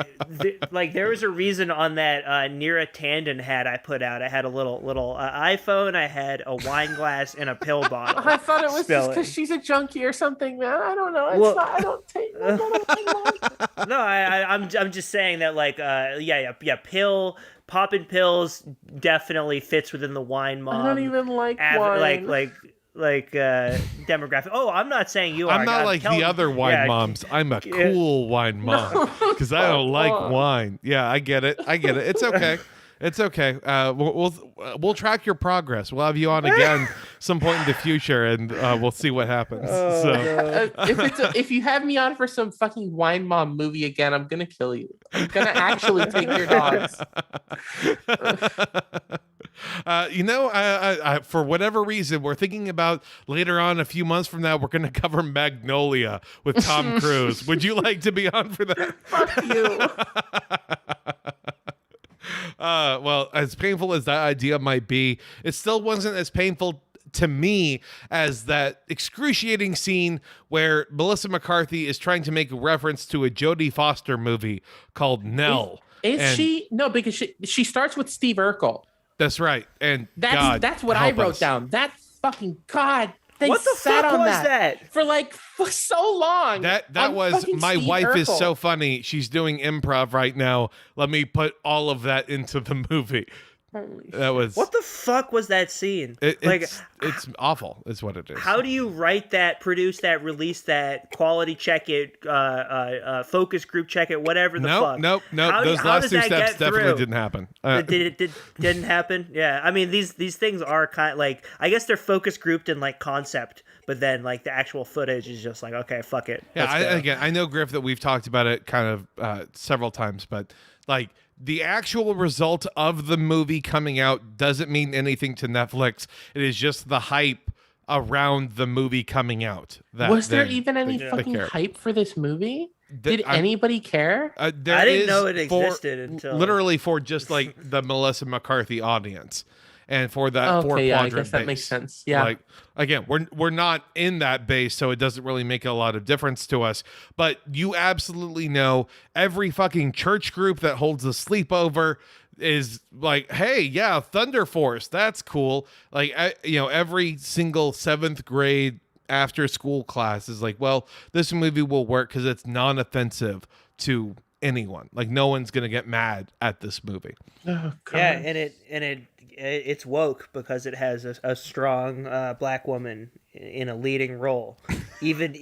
was a reason on that Nira Tandon hat I put out. I had a little iPhone, I had a wine glass, and a pill bottle. I thought it was just because she's a junkie or something, man. I don't know. It's not, I don't take. No, I'm just saying that, like, popping pills definitely fits within the wine mom. I don't even like wine. Like demographic. Oh, I'm not saying you are. I'm not like Kelton. the other wine moms. I'm a cool wine mom because I don't like wine. Yeah, I get it. It's okay. It's okay. We'll track your progress. We'll have you on again some point in the future, and we'll see what happens. If you have me on for some fucking wine mom movie again, I'm gonna kill you. I'm gonna actually take your dogs. For whatever reason, we're thinking about later on, a few months from now, we're going to cover Magnolia with Tom Cruise. Would you like to be on for that? Fuck you. Well, as painful as that idea might be, it still wasn't as painful to me as that excruciating scene where Melissa McCarthy is trying to make a reference to a Jodie Foster movie called Nell. Is she? No, because she starts with Steve Urkel. That's right. And that's what I wrote down. That fucking God. What the fuck was that? For so long. That was my Steve wife Urkel. is so funny. She's doing improv right now. Let me put all of that into the movie. That was what the fuck was that scene? It's awful. Is what it is. How do you write that, produce that, release that, quality check it, focus group check it, whatever the fuck? Nope. Those last two steps definitely didn't happen. Didn't happen. Yeah, I mean these things are kind of like, I guess they're focus grouped in like concept, but then like the actual footage is just like, okay, fuck it. Yeah, I know, Griff, that we've talked about it kind of several times, but like, the actual result of the movie coming out doesn't mean anything to Netflix. It is just the hype around the movie coming out. Was there even any fucking hype for this movie? Did anybody care? I didn't know it existed until literally for just like the Melissa McCarthy audience. And for that four-quadrant I guess that makes sense. Yeah. Like, again, we're not in that base, so it doesn't really make a lot of difference to us. But you absolutely know every fucking church group that holds a sleepover is like, hey, yeah, Thunder Force, that's cool. Like, every single 7th grade after school class is like, well, this movie will work because it's non-offensive to anyone. Like no one's gonna get mad at this movie. Oh, God. Yeah, and it's woke because it has a strong black woman in a leading role, even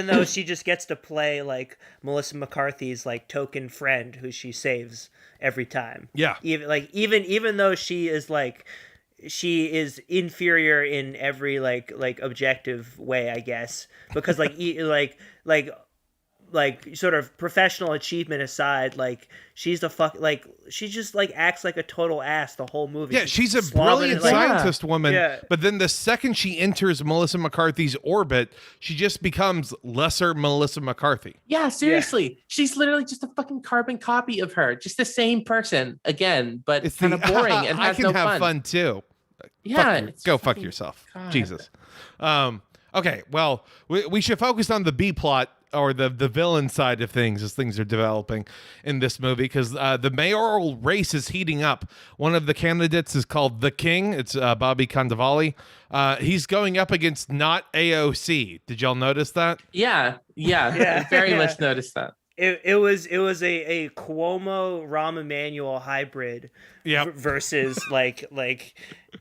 though she just gets to play like Melissa McCarthy's like token friend who she saves every time. Yeah, even though she is inferior in every like objective way, I guess, because like sort of professional achievement aside, like she just like acts like a total ass the whole movie. yeah, she's a Slobbing brilliant and, scientist woman. Yeah. But then the second she enters Melissa McCarthy's orbit, she just becomes lesser Melissa McCarthy. Yeah, seriously. She's literally just a fucking carbon copy of her. Just the same person again, but it's kind of boring and has I can no have fun too. Yeah. Fuck yourself. God. Jesus. Okay, well, we should focus on the B plot or the villain side of things as things are developing in this movie, because the mayoral race is heating up. One of the candidates is called the King. It's Bobby Cannavale. He's going up against not AOC. Did y'all notice that? Yeah. I very much noticed that. It was a Cuomo Rahm Emanuel hybrid versus like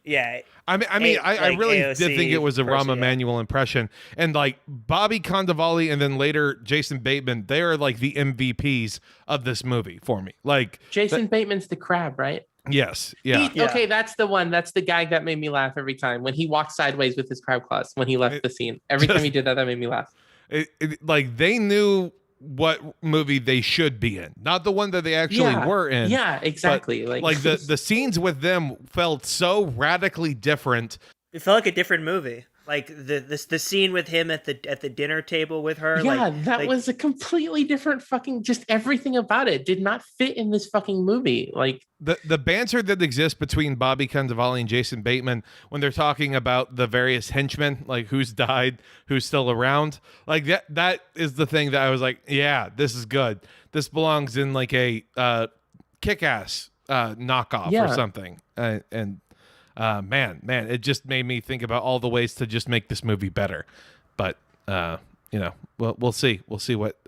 yeah. I really AOC did think it was a person, Rahm Emanuel impression. And like Bobby Cannavale and then later Jason Bateman, they are like the MVPs of this movie for me. Like Jason Bateman's the crab, right? Yes. Yeah. Okay, that's the one. That's the gag that made me laugh every time when he walked sideways with his crab claws when he left the scene. Every time he did that made me laugh. Like they knew what movie they should be in, not the one that they actually were in. Yeah, exactly. Like the scenes with them felt so radically different. It felt like a different movie. Like the scene with him at the dinner table with her. Yeah, that was a completely different fucking. Just everything about it did not fit in this fucking movie. Like the banter that exists between Bobby Cannavale and Jason Bateman when they're talking about the various henchmen, like who's died, who's still around, like that is the thing that I was like, yeah, this is good. This belongs in like a Kick-Ass knockoff or something. Man, it just made me think about all the ways to just make this movie better. But we'll see. We'll see what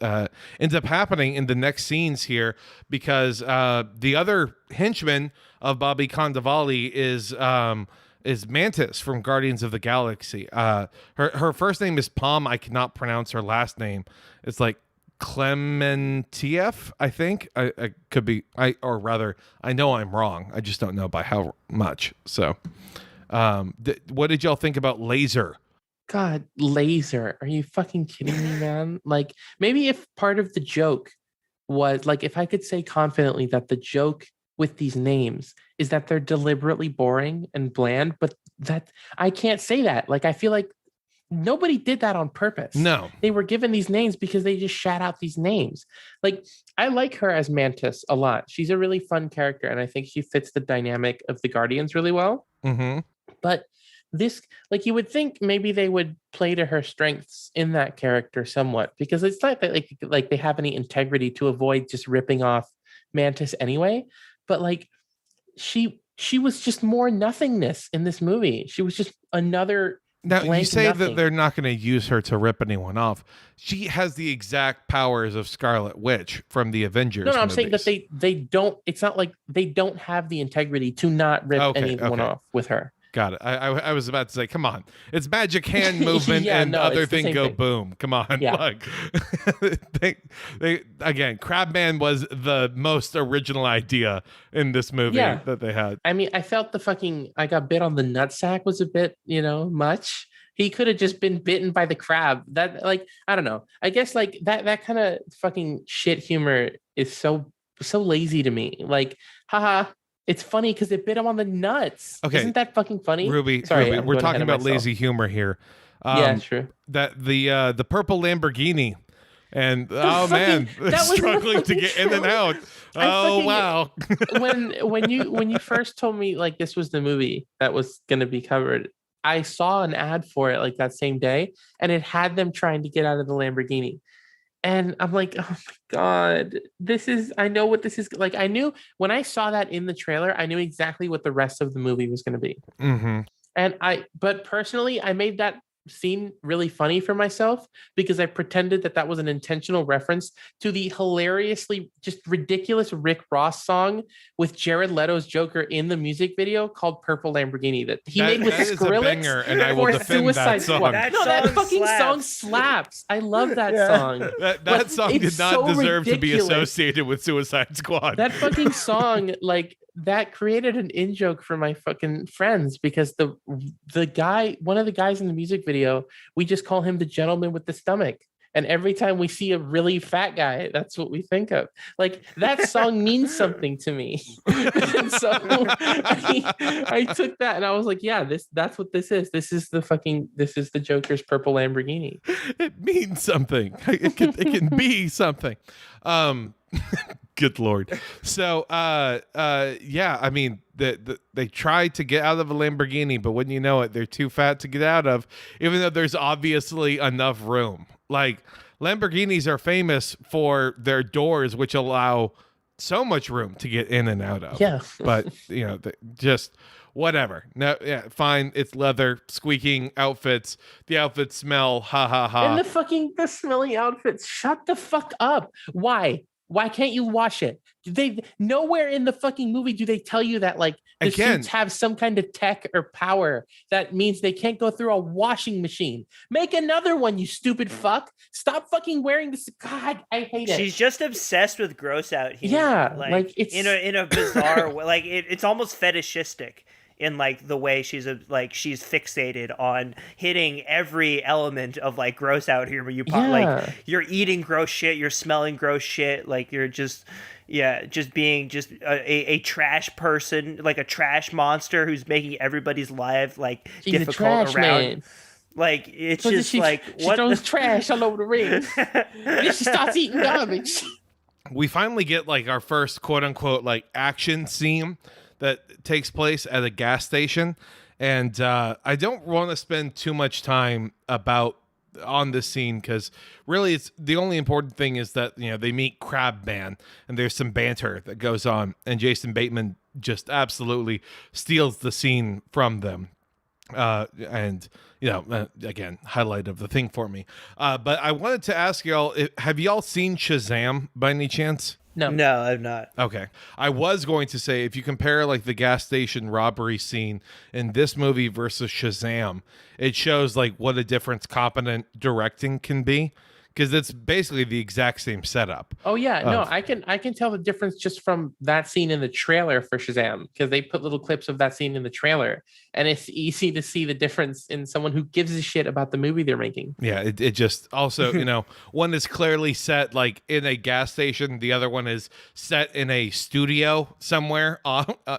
ends up happening in the next scenes here, because the other henchman of Bobby Cannavale is Mantis from Guardians of the Galaxy. Her first name is Palm. I cannot pronounce her last name. It's like Clementieff, I think. I could be, or rather, I know I'm wrong. I just don't know by how much. So, what did y'all think about Laser? God, Laser. Are you fucking kidding me, man? Like, maybe if part of the joke was, like, if I could say confidently that the joke with these names is that they're deliberately boring and bland, but that I can't say that. Like, I feel like nobody did that on purpose. No. They were given these names because they just shout out these names. Like, I like her as Mantis a lot. She's a really fun character, and I think she fits the dynamic of the Guardians really well. Mm-hmm. But this, like, you would think maybe they would play to her strengths in that character somewhat, because it's not that like they have any integrity to avoid just ripping off Mantis anyway. But like, she was just more nothingness in this movie. She was just another. Now, you say nothing. that they're not going to use her to rip anyone off. She has the exact powers of Scarlet Witch from the Avengers. No, I'm movies. saying that they don't. It's not like they don't have the integrity to not rip anyone off with her. Got it. I was about to say, come on. It's magic hand movement and other thing go boom. Come on. Yeah. Like, they again, Crabman was the most original idea in this movie that they had. I mean, I felt I got bit on the nutsack was a bit, much. He could have just been bitten by the crab. That, like, I don't know. I guess like that kind of fucking shit humor is so lazy to me. Like, haha. It's funny because it bit him on the nuts. Okay. Isn't that fucking funny? Ruby, Sorry, we're talking about lazy humor here. Yeah, true. That the purple Lamborghini, and man, struggling to get in and out. Wow. when you first told me like this was the movie that was going to be covered, I saw an ad for it like that same day, and it had them trying to get out of the Lamborghini. And I'm like, oh my God, I know what this is. Like, I knew when I saw that in the trailer, I knew exactly what the rest of the movie was going to be. Mm-hmm. But personally, I made that scene really funny for myself because I pretended that was an intentional reference to the hilariously just ridiculous Rick Ross song with Jared Leto's Joker in the music video called Purple Lamborghini that he made with that is a Skrillex banger, and I will for defend Suicide that song. Squad. That No, that song fucking slaps. song slaps. I love that song. That But song did it's not so deserve to be ridiculous. associated with Suicide Squad. That fucking song, like that created an in joke for my fucking friends because the guy, one of the guys in the music video, we just call him the gentleman with the stomach. And every time we see a really fat guy, that's what we think of. Like that song means something to me. And so I took that and I was like, yeah, that's what this is. This is the Joker's purple Lamborghini. It means something. It can be something. Good Lord. So, yeah, I mean, they try to get out of a Lamborghini, but wouldn't you know it, they're too fat to get out of, even though there's obviously enough room. Like, Lamborghinis are famous for their doors, which allow so much room to get in and out of. Yeah. But, you know, just whatever. No, yeah, fine. It's leather, squeaking outfits. The outfits smell. Ha ha ha. And the smelly outfits. Shut the fuck up. Why? Why can't you wash it? They nowhere in the fucking movie do they tell you that like the suits have some kind of tech or power that means they can't go through a washing machine. Make another one, you stupid fuck. Stop fucking wearing this. God, I hate it. She's just obsessed with gross out humor. Yeah, like it's in a bizarre way. Like it's almost fetishistic in like the way she's fixated on hitting every element of like gross out humor. Like you're eating gross shit, you're smelling gross shit, like you're just being just a trash person, like a trash monster who's making everybody's life like she's difficult around. Man. Like it's just she what throws trash all over the ring. And then she starts eating garbage. We finally get like our first quote unquote like action scene that takes place at a gas station, and I don't want to spend too much time on this scene because really it's the only important thing is that, you know, they meet Crabman and there's some banter that goes on, and Jason Bateman just absolutely steals the scene from them. And you know, again, highlight of the thing for me. But I wanted to ask y'all, have y'all seen Shazam by any chance? No, I've not. Okay. I was going to say, if you compare like the gas station robbery scene in this movie versus Shazam, it shows like what a difference competent directing can be, because it's basically the exact same setup. Oh yeah, no, I can tell the difference just from that scene in the trailer for Shazam, because they put little clips of that scene in the trailer, and it's easy to see the difference in someone who gives a shit about the movie they're making. Yeah, it just also, you know, one is clearly set like in a gas station, the other one is set in a studio somewhere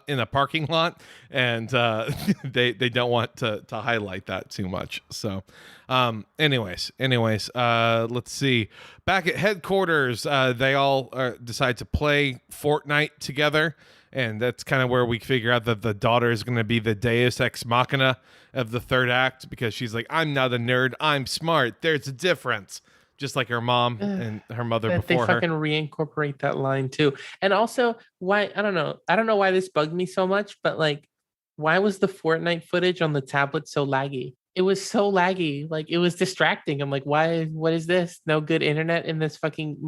in a parking lot, and they don't want to highlight that too much. So, anyways, let's see. Back at headquarters, they all decide to play Fortnite together. And that's kind of where we figure out that the daughter is going to be the deus ex machina of the third act, because she's like, I'm not a nerd, I'm smart. There's a difference. Just like her mom and her mother before her. They fucking reincorporate that line too. And also, why, I don't know why this bugged me so much, but like, why was the Fortnite footage on the tablet so laggy? It was so laggy. Like, it was distracting. I'm like, what is this? No good internet in this fucking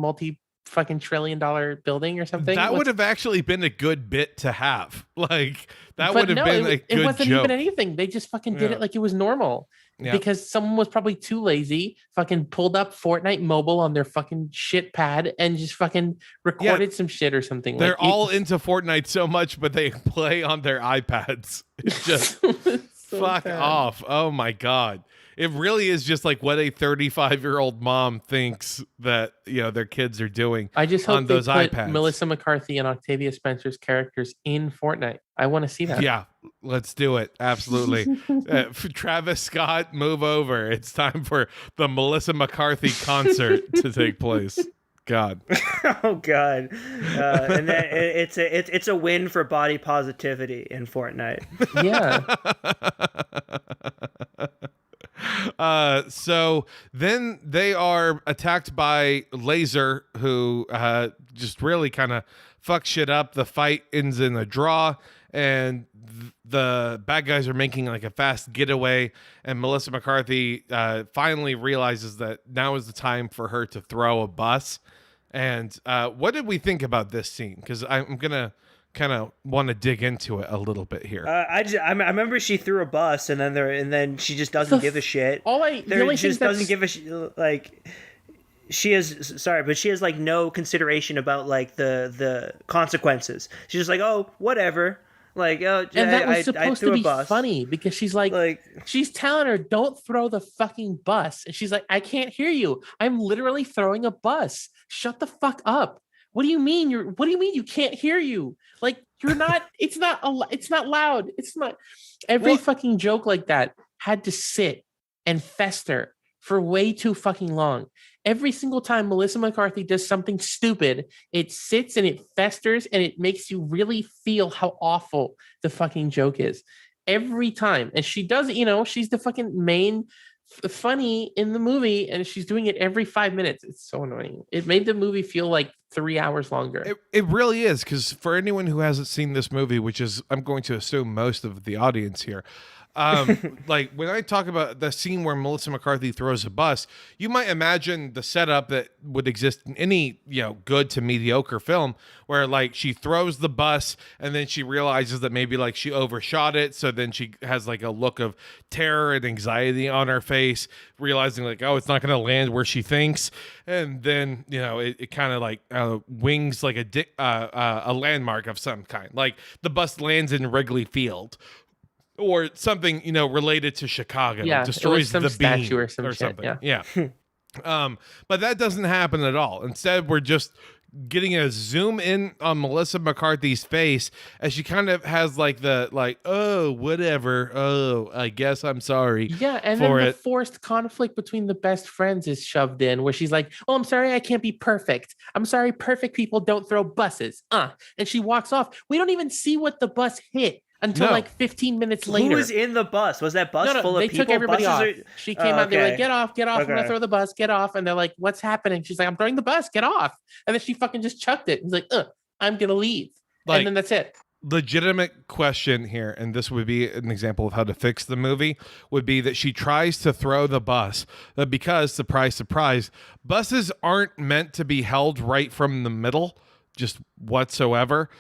fucking $1 trillion building or something? That would have actually been a good bit to have. Like, that would have been a good joke. It wasn't even anything. They just fucking did it like it was normal. Yeah. Because someone was probably too lazy, fucking pulled up Fortnite mobile on their fucking shit pad and just fucking recorded some shit or something. They're all into Fortnite so much, but they play on their iPads. It's just fuck off. Oh my God. It really is just like what a 35-year-old mom thinks that, you know, their kids are doing. I just hope on those they put iPads. Melissa McCarthy and Octavia Spencer's characters in Fortnite. I want to see that. Yeah, let's do it. Absolutely. Travis Scott, move over. It's time for the Melissa McCarthy concert to take place. God. Oh God. And then it's a win for body positivity in Fortnite. Yeah. So then they are attacked by Laser, who just really kind of fucks shit up. The fight ends in a draw, and the bad guys are making like a fast getaway, and Melissa McCarthy finally realizes that now is the time for her to throw a bus. And what did we think about this scene? Because I'm gonna kind of want to dig into it a little bit here. I remember she threw a bus, and then she just doesn't give a shit. Doesn't give a shit. Like, she has like no consideration about like the consequences. She's just like, oh, whatever. Like, oh, and that was supposed to be bus. funny because she's like, she's telling her, don't throw the fucking bus. And she's like, I can't hear you. I'm literally throwing a bus. Shut the fuck up. What do you mean you can't hear you? Like, you're not, it's not loud. It's not. Every fucking joke like that had to sit and fester for way too fucking long. Every single time Melissa McCarthy does something stupid, it sits and it festers and it makes you really feel how awful the fucking joke is. Every time. And she does, she's the fucking main funny in the movie, and she's doing it every 5 minutes. It's so annoying. It made the movie feel like 3 hours longer. It really is, because for anyone who hasn't seen this movie, which is, I'm going to assume, most of the audience here, like when I talk about the scene where Melissa McCarthy throws a bus, you might imagine the setup that would exist in any, good to mediocre film, where like she throws the bus and then she realizes that maybe like she overshot it. So then she has like a look of terror and anxiety on her face, realizing like, oh, it's not going to land where she thinks. And then, it kind of like wings like a landmark of some kind. Like the bus lands in Wrigley Field, or something, related to Chicago. Yeah, destroys some the statue beam or some shit, something. Yeah. But that doesn't happen at all. Instead, we're just getting a zoom in on Melissa McCarthy's face as she kind of has like oh, whatever. Oh, I guess I'm sorry. Yeah, and then the forced conflict between the best friends is shoved in, where she's like, oh, I'm sorry, I can't be perfect. I'm sorry, perfect people don't throw buses. And she walks off. We don't even see what the bus hit until like 15 minutes later. Who was in the bus? Was that bus full of people? They took everybody off. She came out, they were like, get off, Okay. I'm gonna throw the bus, get off. And they're like, what's happening? She's like, I'm throwing the bus, get off. And then she fucking just chucked it. He's like, I'm gonna leave. And then that's it. Legitimate question here, and this would be an example of how to fix the movie, would be that she tries to throw the bus, but because, surprise, surprise, buses aren't meant to be held right from the middle, just whatsoever.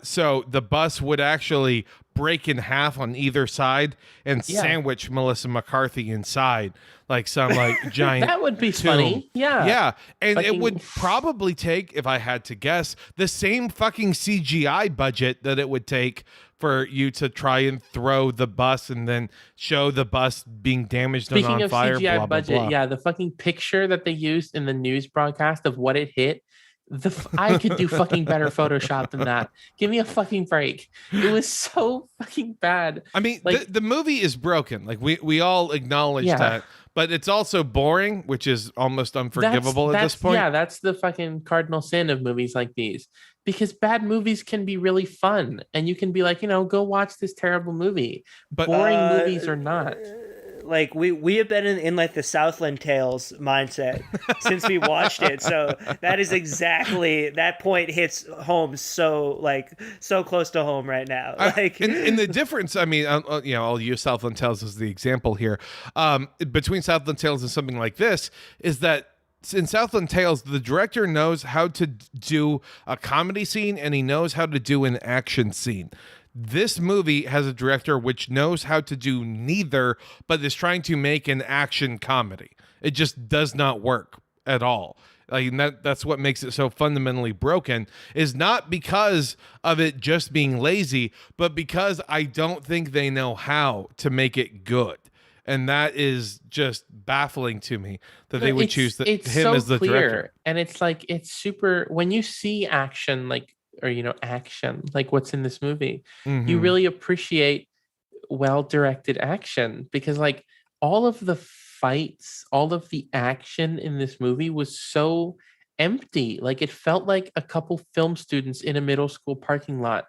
So the bus would actually break in half on either side and sandwich Melissa McCarthy inside like some like giant that would be tomb. funny. Yeah. And it would probably take, if I had to guess, the same fucking CGI budget that it would take for you to try and throw the bus and then show the bus being damaged and on fire. Speaking of CGI blah, budget, blah, blah. the fucking picture that they used in the news broadcast of what it hit, I could do fucking better Photoshop than that. Give me a fucking break. It was so fucking bad. I mean, like, the movie is broken. Like we all acknowledge that, but it's also boring, which is almost unforgivable at this point. Yeah, that's the fucking cardinal sin of movies like these, because bad movies can be really fun, and you can be like, go watch this terrible movie. But boring movies are not. Like we have been in like the Southland Tales mindset since we watched it, so that is exactly, that point hits home so close to home right now. Like, and the difference, I mean, I'll use Southland Tales as the example here. Between Southland Tales and something like this is that in Southland Tales, the director knows how to do a comedy scene and he knows how to do an action scene. This movie has a director which knows how to do neither, but is trying to make an action comedy. It just does not work at all. Like that's what makes it so fundamentally broken, is not because of it just being lazy, but because I don't think they know how to make it good. And that is just baffling to me that they would choose him so as the director. And it's like, it's super, when you see action, action, like what's in this movie, you really appreciate well-directed action, because like all of the fights, all of the action in this movie was so empty. Like it felt like a couple film students in a middle school parking lot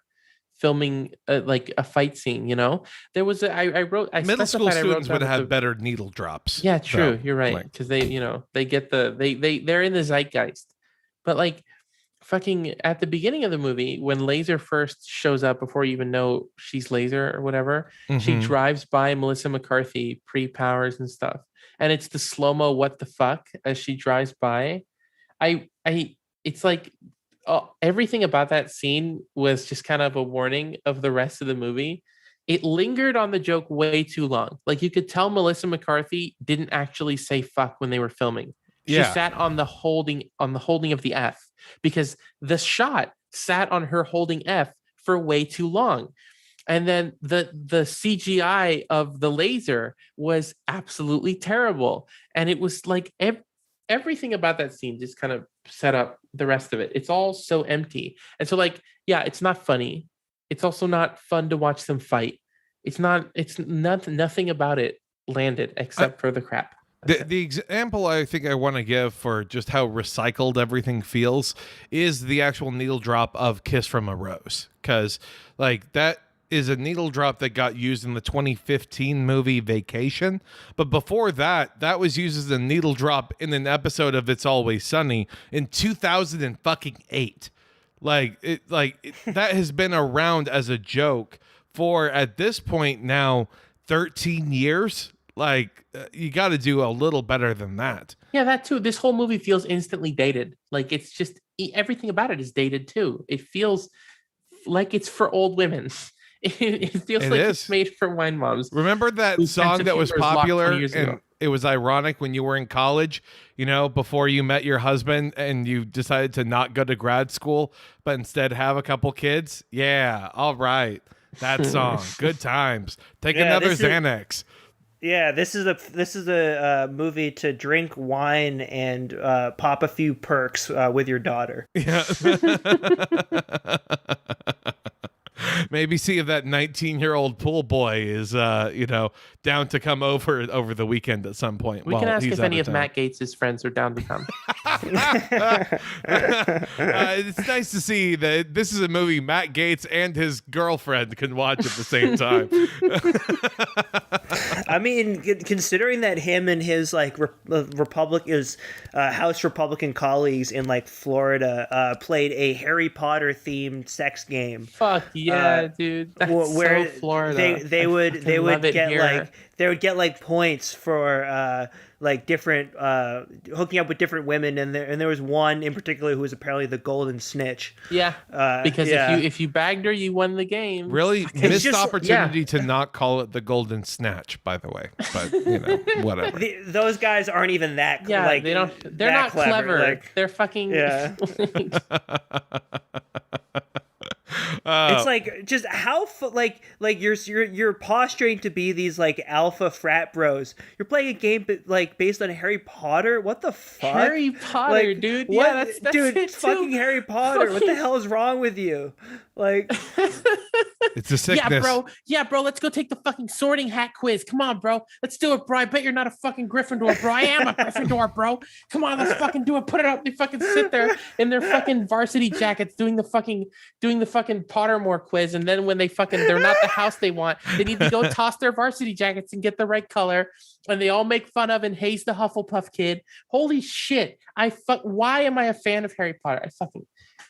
filming like a fight scene. There was middle school students would have better needle drops. Yeah, true. You're right, because they get they're in the zeitgeist. But like fucking at the beginning of the movie, when Laser first shows up, before you even know she's Laser or whatever, she drives by Melissa McCarthy pre-powers and stuff, and it's the slow-mo what the fuck as she drives by. It's like everything about that scene was just kind of a warning of the rest of the movie. It lingered on the joke way too long. Like, you could tell Melissa McCarthy didn't actually say fuck when they were filming. She sat on the holding of the F, because the shot sat on her holding F for way too long. And then the CGI of the laser was absolutely terrible. And it was like everything about that scene just kind of set up the rest of it. It's all so empty. And so, like, yeah, it's not funny. It's also not fun to watch them fight. Nothing about it landed except for the crap. The example I think I want to give for just how recycled everything feels is the actual needle drop of Kiss from a Rose. Because, like, that is a needle drop that got used in the 2015 movie Vacation. But before that, that was used as a needle drop in an episode of It's Always Sunny in 2008. That has been around as a joke for, at this point now, 13 years. Like, you got to do a little better than that. Yeah, that too. This whole movie feels instantly dated. Like, it's just, everything about it is dated too. It feels like it's for old women. It feels it's made for wine moms. Remember that song that was popular and it was ironic when you were in college, before you met your husband and you decided to not go to grad school, but instead have a couple kids? Yeah, all right. That song. Good times. Take another Xanax. This is a movie to drink wine and pop a few perks with your daughter. Yeah. Maybe see if that 19-year-old pool boy is, down to come over the weekend at some point. We can ask if any of Matt Gaetz' friends are down to come. It's nice to see that this is a movie Matt Gaetz and his girlfriend can watch at the same time. I mean, considering that him and his House Republican colleagues in Florida played a Harry Potter themed sex game. Fuck yeah, dude! That's where so Florida. They would get points for different hooking up with different women, and there was one in particular who was apparently the golden snitch. Yeah, because if you bagged her, you won the game. Really missed opportunity to not call it the golden snatch, by the way. But whatever. Those guys aren't even that. Yeah, they don't. They're not clever. They're fucking. Yeah. It's just how you're posturing to be these alpha frat bros. You're playing a game based on Harry Potter. What the fuck? Harry Potter, dude. What? Yeah, that's dude. It's fucking Harry Potter. What the hell is wrong with you? It's a sickness. Yeah, bro. Let's go take the fucking Sorting Hat quiz. Come on, bro. Let's do it, bro. I bet you're not a fucking Gryffindor, bro. I am a Gryffindor, bro. Come on, let's fucking do it. Put it up. They fucking sit there in their fucking varsity jackets doing the fucking Pottermore quiz, and then when they're not the house they want, they need to go toss their varsity jackets and get the right color, and they all make fun of and haze the Hufflepuff kid. Holy shit! Why am I a fan of Harry Potter? I fucking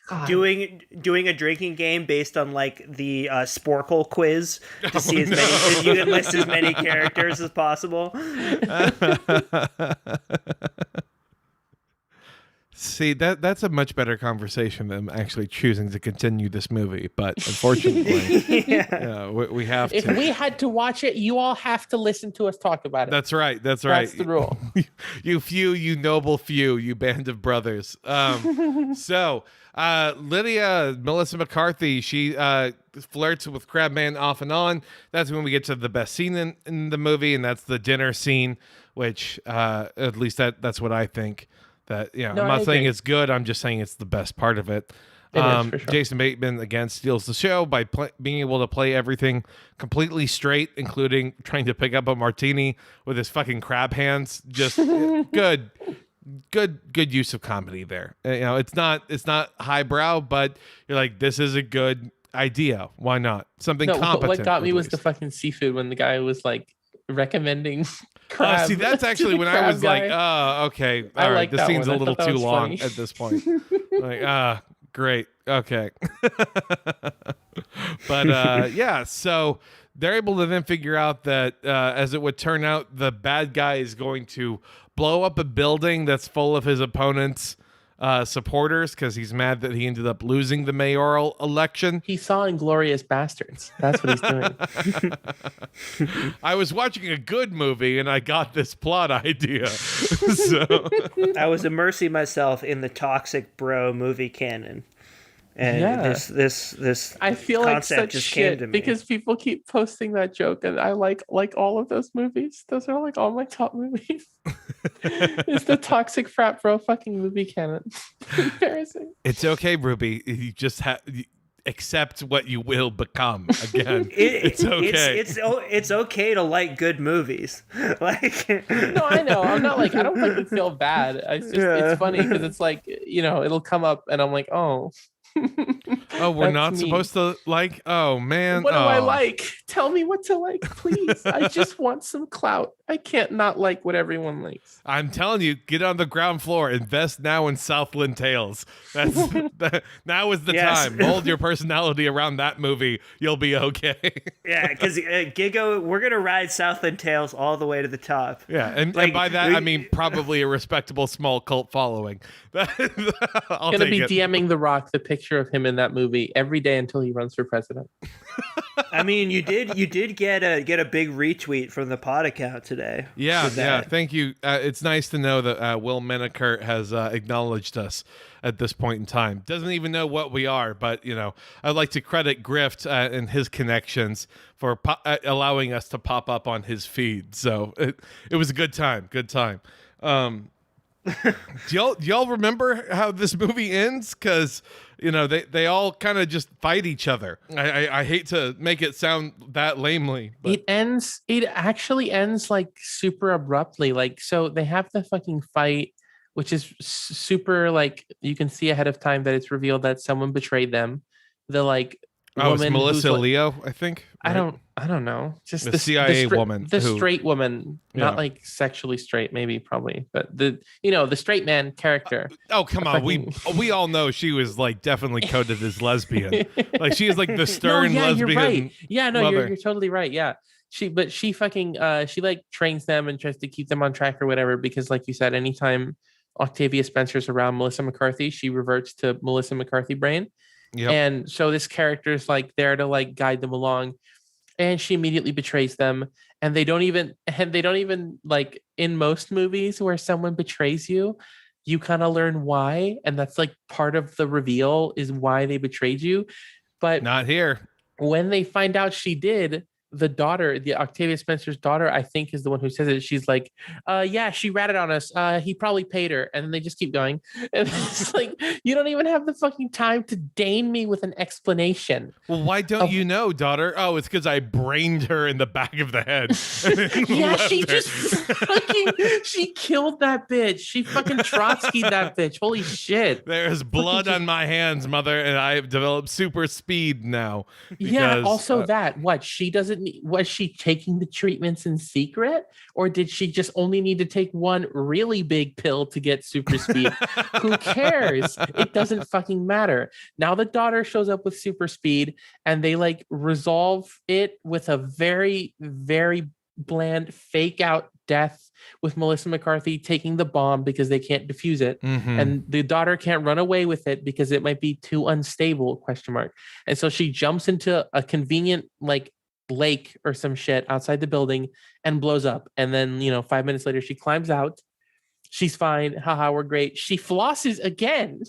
God. Doing a drinking game based on the Sporkle quiz to see as many, if you can list as many characters as possible. See, that's a much better conversation than actually choosing to continue this movie. But unfortunately, we have to. If we had to watch it, you all have to listen to us talk about it. That's right. That's the rule. you noble few, you band of brothers. So Lydia, Melissa McCarthy, she flirts with Crabman off and on. That's when we get to the best scene in the movie, and that's the dinner scene, which at least that's what I think. That I'm not saying it's good. I'm just saying it's the best part of it. For sure. Jason Bateman again steals the show by being able to play everything completely straight, including trying to pick up a martini with his fucking crab hands. Just good use of comedy there. It's not highbrow, but you're like, this is a good idea. Why not? Something competent. What got me was the fucking seafood when the guy was recommending crab. See, that's actually when I was like, oh, okay. All right. This scene's a little too long at this point. Great. Okay. But yeah, so they're able to then figure out that, as it would turn out, the bad guy is going to blow up a building that's full of his opponent's supporters because he's mad that he ended up losing the mayoral election. He saw Inglorious Bastards. That's what he's doing. I was watching a good movie and I got this plot idea. So I was immersing myself in the toxic bro movie canon. And this I feel like concept such just came to shit me. because people keep posting that joke, and I like all of those movies. Those are like all my top movies. It's the toxic frat bro fucking movie canon. Embarrassing. it's okay, Ruby. You just accept what you will become. Again, it's okay. It's okay to like good movies. Like No, I know. I'm not like I don't fucking feel bad. It's just it's funny because it's like it'll come up, and I'm like, oh. Oh, we're That's not me. supposed to like. Oh man, What do I Oh. like? Tell me what to like, please. I just want some clout. I can't not like what everyone likes. I'm telling you, get on the ground floor. Invest now in Southland Tales. Now is the Yes. time. Mold your personality around that movie. You'll be okay. yeah, because Gigo, we're gonna ride Southland Tales all the way to the top. Yeah, and Like, by that I mean probably a respectable small cult following. I'll Gonna take be it. DMing The Rock the picture of him in that movie every day until he runs for president. I mean, you did get a big retweet from the pod account today. Yeah, for that. yeah. Thank you. It's nice to know that Will Menneker has acknowledged us at this point in time. Doesn't even know what we are, but I'd like to credit Grift and his connections for allowing us to pop up on his feed. So it was a good time. Good time. Do y'all remember how this movie ends? Because they all kind of just fight each other. I hate to make it sound that lamely, but It actually ends like super abruptly. Like, so they have the fucking fight, which is super, like, you can see ahead of time that it's revealed that someone betrayed them. The like it's woman who's, Melissa like, Leo, I think. I right? don't know. Just The CIA woman the who- straight woman, Yeah. not like sexually straight, maybe, probably, but the straight man character. Oh, come on. We all know she was like definitely coded as lesbian. Like she is like the stern no, yeah, lesbian. you're right. Yeah, no, mother. you're totally right. Yeah. She fucking she like trains them and tries to keep them on track or whatever, because like you said, anytime Octavia Spencer's around Melissa McCarthy, she reverts to Melissa McCarthy brain. Yep. And so this character is like there to like guide them along, and she immediately betrays them. And they don't even like, in most movies where someone betrays you, you kind of learn why, and that's like part of the reveal is why they betrayed you. But Not here. when they find out she did, the daughter, the Octavia Spencer's daughter, I think is the one who says it. She's like, yeah, she ratted on us. He probably paid her. And then they just keep going. And it's like, you don't even have the fucking time to deign me with an explanation. Well, why don't you know, daughter? Oh, it's because I brained her in the back of the head. Yeah, Left she her. just fucking, she killed that bitch. She fucking Trotsky'd that bitch. Holy shit. There's blood on my hands, mother, and I have developed super speed now. Yeah, because, also she doesn't need, was she taking the treatments in secret, or did she just only need to take one really big pill to get super speed? Who cares? It doesn't fucking matter. Now the daughter shows up with super speed, and they like resolve it with a very, very bland fake out death with Melissa McCarthy taking the bomb because they can't defuse it. Mhm. And the daughter can't run away with it because it might be too unstable, ? And so she jumps into a convenient like lake or some shit outside the building and blows up. And then 5 minutes later she climbs out. She's fine. Haha, we're great. She flosses again.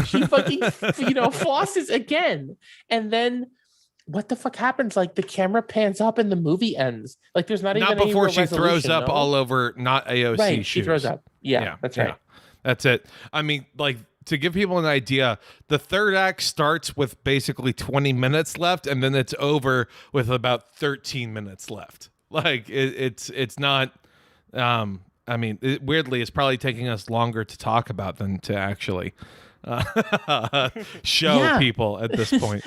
She fucking flosses again. And then what the fuck happens? Like the camera pans up and the movie ends. Like there's not even before any she throws resolution, up no? all over not AOC Right, shoes. she throws up. Yeah, that's right. That's it. I mean, like, to give people an idea, the third act starts with basically 20 minutes left, and then it's over with about 13 minutes left. Like, it's not. I mean, weirdly, it's probably taking us longer to talk about than to actually show Yeah. people at this point.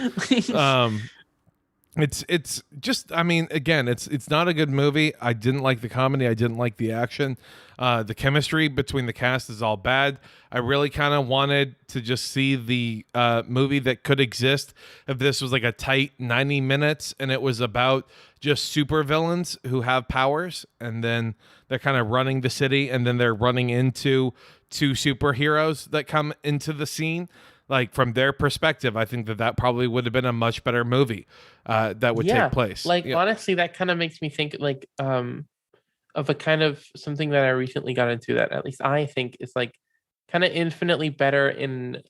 It's just, I mean, again, it's not a good movie. I didn't like the comedy. I didn't like the action. The chemistry between the cast is all bad. I really kind of wanted to just see the movie that could exist if this was like a tight 90 minutes and it was about just super villains who have powers, and then they're kind of running the city, and then they're running into two superheroes that come into the scene. Like, from their perspective, I think that probably would have been a much better movie that would take place. Like, honestly, that kind of makes me think like of a kind of something that I recently got into that at least I think is like kind of infinitely better in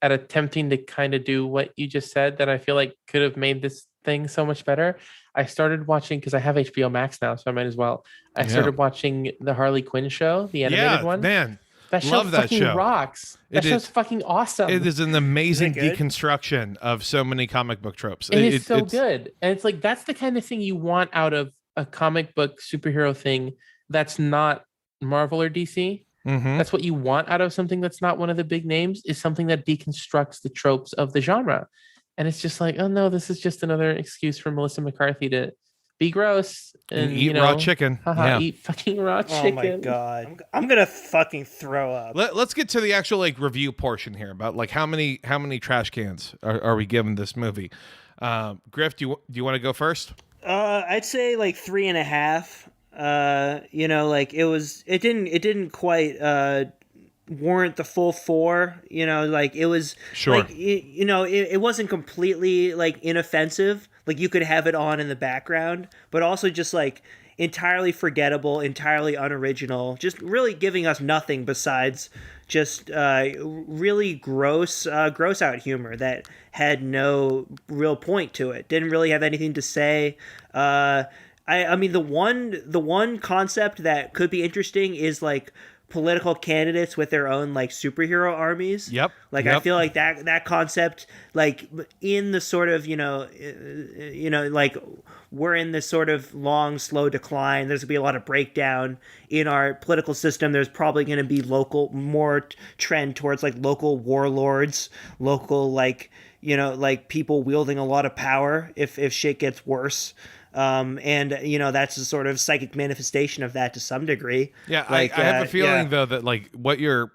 at attempting to kind of do what you just said, that I feel like could have made this thing so much better. I started watching, because I have HBO Max now, so I might as well. I started watching the Harley Quinn show, the animated one. Man. That show fucking rocks. That show's fucking awesome. It is an amazing deconstruction of so many comic book tropes. It is so good. And it's like, that's the kind of thing you want out of a comic book superhero thing that's not Marvel or DC. Mm-hmm. That's what you want out of something that's not one of the big names, is something that deconstructs the tropes of the genre. And it's just like, oh no, this is just another excuse for Melissa McCarthy to be gross and eat raw chicken. Eat fucking raw chicken. Oh my god, I'm gonna fucking throw up. Let's get to the actual like review portion here about like how many trash cans are we giving this movie. Griff, do you want to go first? I'd say like 3.5. You know, like it didn't quite warrant the full 4. You know, like it was like you know, it wasn't completely like inoffensive. Like, you could have it on in the background, but also just like entirely forgettable, entirely unoriginal, just really giving us nothing besides just really gross out humor that had no real point to it. Didn't really have anything to say. I mean, the one concept that could be interesting is like political candidates with their own like superhero armies. Yep. I feel like that concept, like in the sort of, you know, like we're in this sort of long, slow decline. There's gonna be a lot of breakdown in our political system. There's probably going to be more trend towards like local warlords, local, like, you know, like people wielding a lot of power if shit gets worse. And you know, that's a sort of psychic manifestation of that to some degree. Yeah, like, I have a feeling though that like what you're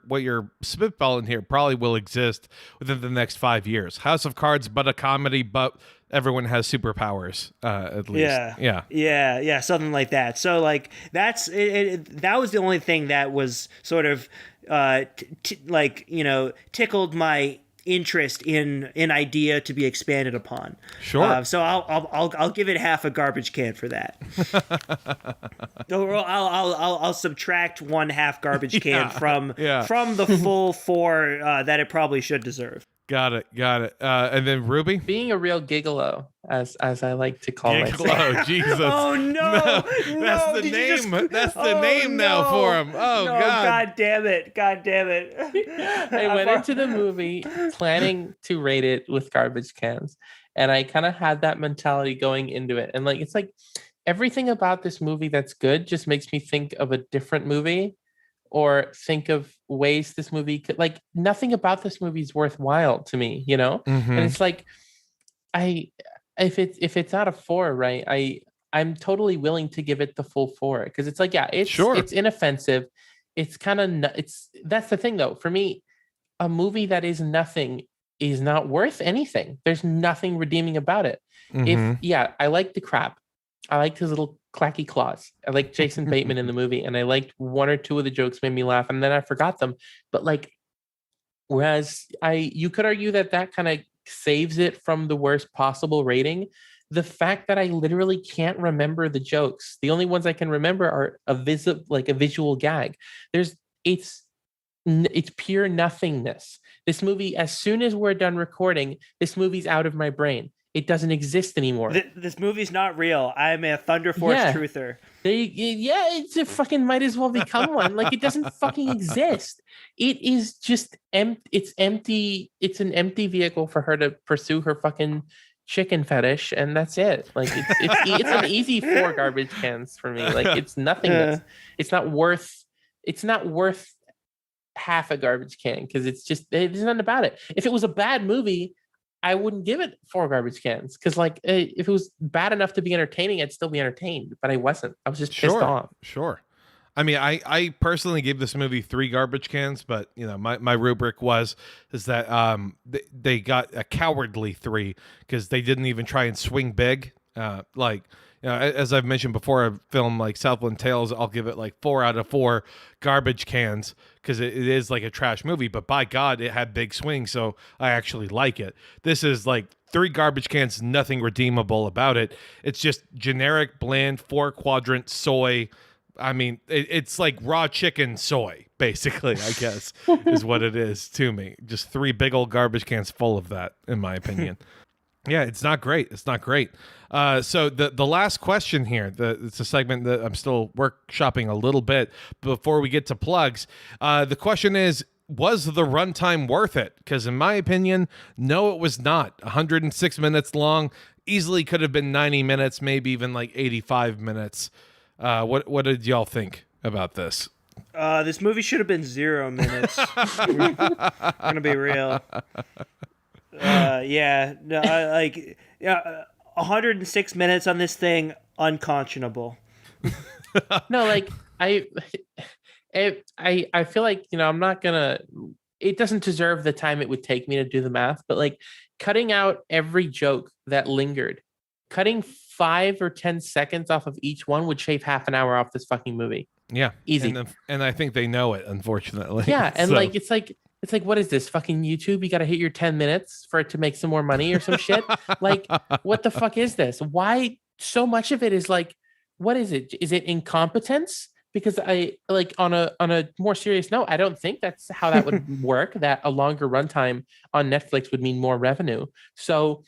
spitballing here probably will exist within the next 5 years. House of Cards, but a comedy, but everyone has superpowers at least. Yeah, something like that. So like that's that was the only thing that was sort of like, you know, tickled my interest in an idea to be expanded upon. Sure. So I'll give it half a garbage can for that. Or I'll subtract 1/2 garbage can from the full 4 that it probably should deserve. Got it. And then Ruby? Being a real gigolo, as I like to call myself. Gigolo, Jesus. Oh no! That's the name. That's the name now for him. Oh no, God! God damn it! I went into the movie planning to rate it with garbage cans, and I kind of had that mentality going into it. And like, it's like everything about this movie that's good just makes me think of a different movie, or think of ways this movie could, like, nothing about this movie is worthwhile to me, you know? Mm-hmm. And it's like, if it's out of 4, right, I'm totally willing to give it the full 4, because it's like, yeah, it's inoffensive. It's kind of, that's the thing though. For me, a movie that is nothing is not worth anything. There's nothing redeeming about it. Mm-hmm. I like the crap. I liked his little clacky claws. I liked Jason Bateman in the movie, and I liked 1 or 2 of the jokes made me laugh, and then I forgot them. But like, whereas you could argue that kind of saves it from the worst possible rating. The fact that I literally can't remember the jokes, the only ones I can remember are a visual gag. It's pure nothingness. This movie, as soon as we're done recording, this movie's out of my brain. It doesn't exist anymore. This movie's not real. I'm a Thunder Force truther. It fucking might as well become one. Like, it doesn't fucking exist. It is just it's empty. It's an empty vehicle for her to pursue her fucking chicken fetish, and that's it. Like, it's an easy 4 garbage cans for me. Like, it's nothing. It's not worth half a garbage can, because it's nothing about it. If it was a bad movie, I wouldn't give it 4 garbage cans because like if it was bad enough to be entertaining, I'd still be entertained. But I wasn't. I was just pissed off. Sure. I mean, I personally gave this movie 3 garbage cans, but you know, my rubric is that they got a cowardly 3 because they didn't even try and swing big. Like, you know, as I've mentioned before, a film like Southland Tales, I'll give it like 4 out of 4 garbage cans because it is like a trash movie. But by God, it had big swings, so I actually like it. This is like 3 garbage cans, nothing redeemable about it. It's just generic, bland, 4-quadrant soy. I mean, it's like raw chicken soy, basically, I guess, is what it is to me. Just 3 big old garbage cans full of that, in my opinion. Yeah, it's not great. It's not great. So the last question here, it's a segment that I'm still workshopping a little bit before we get to plugs. The question is, was the runtime worth it? Because in my opinion, no, it was not. 106 minutes long, easily could have been 90 minutes, maybe even like 85 minutes. What did y'all think about this? This movie should have been 0 minutes. I'm gonna be real. 106 minutes on this thing, unconscionable. No, like I feel like, you know, I'm not gonna. It doesn't deserve the time it would take me to do the math, but like cutting out every joke that lingered, cutting 5 or 10 seconds off of each one would shave half an hour off this fucking movie. Yeah, easy. And I think they know it, unfortunately. Yeah, and so. like it's like what is this fucking YouTube? You got to hit your 10 minutes for it to make some more money or some shit. Like, what the fuck is this? Why so much of it is like, what is it? Is it incompetence? Because I like on a more serious note, I don't think that's how that would work. That a longer runtime on Netflix would mean more revenue. So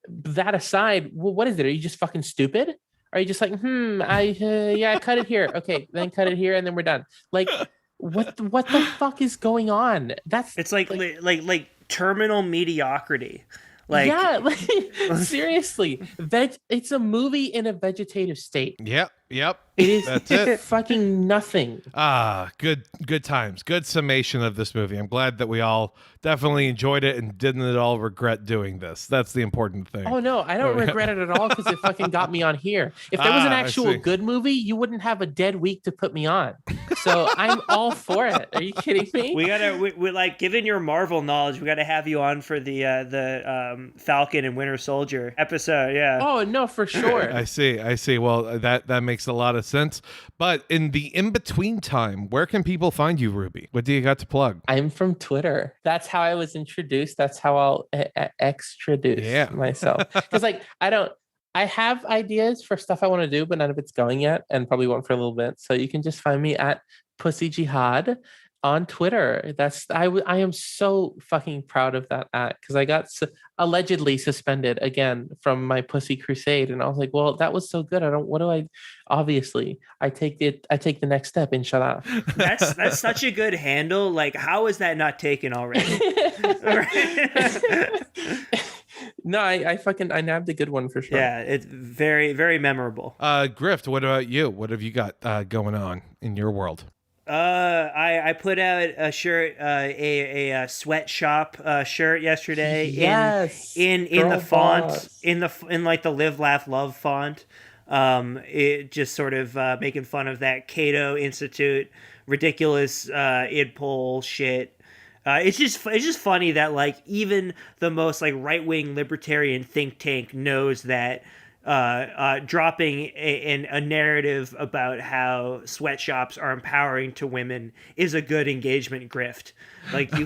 that aside, well, what is it? Are you just fucking stupid? Are you just like, I cut it here. Okay, then cut it here, and then we're done. Like, what the fuck is going on? It's like terminal mediocrity. Like, yeah, like seriously, it's a movie in a vegetative state. Yep. It is. That's it. Fucking nothing. Good times. Good summation of this movie. I'm glad that we all definitely enjoyed it and didn't at all regret doing this. That's the important thing. Oh no, I don't regret it at all because it fucking got me on here. If there was an actual good movie, you wouldn't have a dead week to put me on. So I'm all for it. Are you kidding me? We like, given your Marvel knowledge, we gotta have you on for the Falcon and Winter Soldier episode. Yeah. Oh no, for sure. I see. Well, that makes a lot of sense. But in the in-between time, where can people find you, Ruby? What do you got to plug? I'm from Twitter. That's how I was introduced. That's how I'll extraduce myself. Because like I have ideas for stuff I want to do, but none of it's going yet, and probably won't for a little bit. So you can just find me at Pussy Jihad on Twitter. I am so fucking proud of that act because I got allegedly suspended again from my pussy crusade, and I was like, well, that was so good. Obviously I take the next step, inshallah. That's such a good handle. Like, how is that not taken already? No, I nabbed a good one for sure. Yeah, it's very, very memorable. Grift, what about you? What have you got going on in your world? I put out a shirt, a sweatshop shirt yesterday. Yes, in the font, in like the Live Laugh Love font. It just sort of making fun of that Cato Institute ridiculous id poll shit. It's just funny that like even the most like right-wing libertarian think tank knows that dropping a narrative about how sweatshops are empowering to women is a good engagement grift. Like you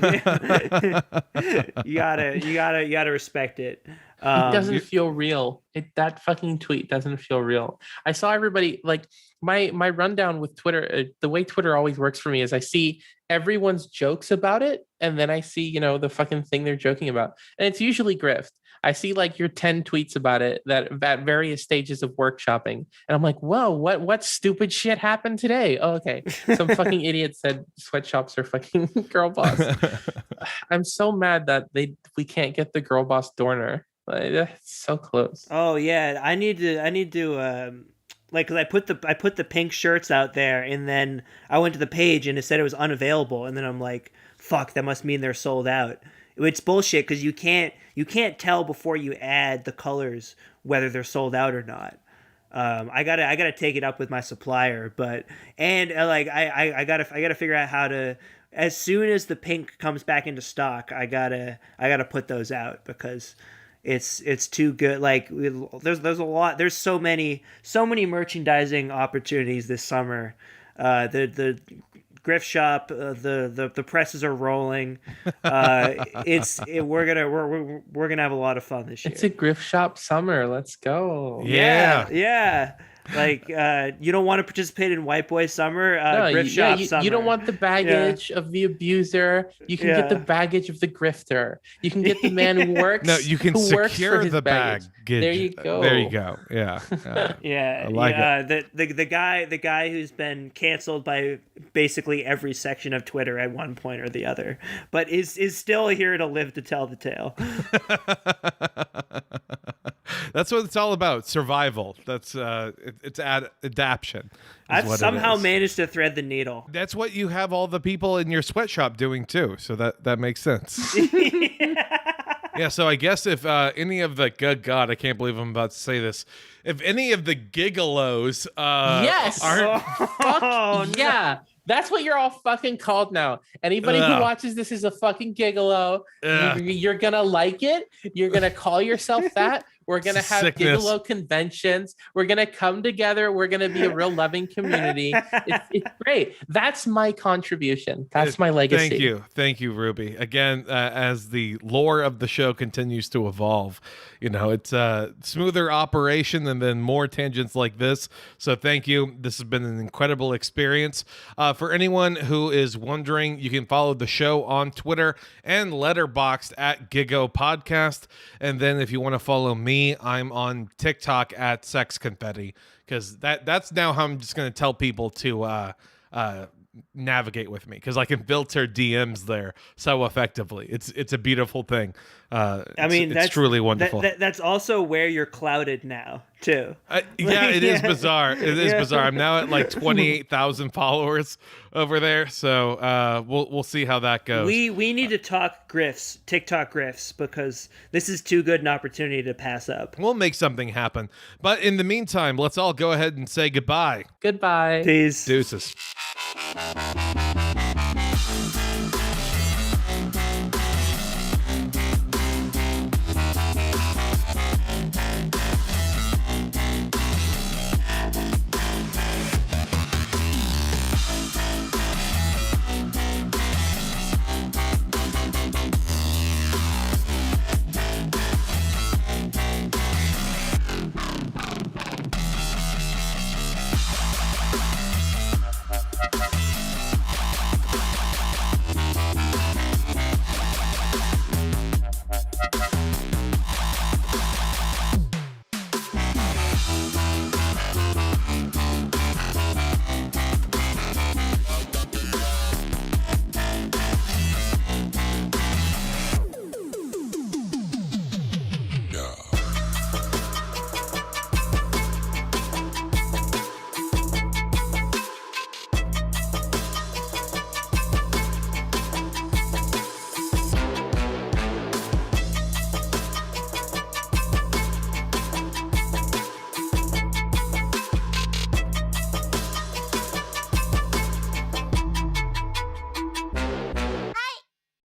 gotta respect it. It doesn't feel real. That fucking tweet doesn't feel real. I saw everybody like my rundown with Twitter. The way Twitter always works for me is I see everyone's jokes about it, and then I see the fucking thing they're joking about, and it's usually grift. I see like your 10 tweets about it that at various stages of workshopping, and I'm like, whoa, what stupid shit happened today? Oh, okay, some fucking idiot said sweatshops are fucking girl boss. I'm so mad that we can't get the girl boss Dorner. Like, that's so close. Oh yeah, I need to like, cause I put the pink shirts out there, and then I went to the page and it said it was unavailable, and then I'm like, fuck, that must mean they're sold out. it's bullshit because you can't tell before you add the colors whether they're sold out or not. I gotta take it up with my supplier, but I gotta figure out how to, as soon as the pink comes back into stock, I gotta put those out because it's too good. Like there's a lot, there's so many merchandising opportunities this summer. The Grift shop, the presses are rolling. We're gonna have a lot of fun this year. It's a Grift shop summer. Let's go. Yeah. Like you don't want to participate in White Boy Summer, Grift shop summer. You don't want the baggage of the abuser. You can get the baggage of the grifter. You can get the man who works. No, you can secure the baggage. There you go. There you go. Yeah. Yeah. I like it. The guy who's been canceled by basically every section of Twitter at one point or the other, but is still here to live to tell the tale. That's what it's all about. Survival. That's it's adaption. I've somehow managed to thread the needle. That's what you have all the people in your sweatshop doing too. So that makes sense. Yeah. So I guess if any of the good God, I can't believe I'm about to say this. If any of the gigolos, yes, aren't. Yeah. That's what you're all fucking called now. Anybody who watches this is a fucking gigolo. You're going to like it. You're going to call yourself that. We're going to have gigolo conventions. We're going to come together. We're going to be a real loving community. It's great. That's my contribution. That's my legacy. Thank you, Ruby. Again, as the lore of the show continues to evolve, it's a smoother operation and then more tangents like this. So thank you. This has been an incredible experience. For anyone who is wondering, you can follow the show on Twitter and Letterboxd at Gigo Podcast. And then if you want to follow me, I'm on TikTok at Sex Confetti, because that's now how I'm just going to tell people to navigate with me, because I can filter DMs there so effectively. It's a beautiful thing. It's truly wonderful. That's also where you're clouded now too. It is bizarre. It is bizarre. I'm now at like 28,000 followers over there, so we'll see how that goes. We need to talk grifts, TikTok grifts, because this is too good an opportunity to pass up. We'll make something happen. But in the meantime, let's all go ahead and say goodbye. Goodbye. Peace. Deuces.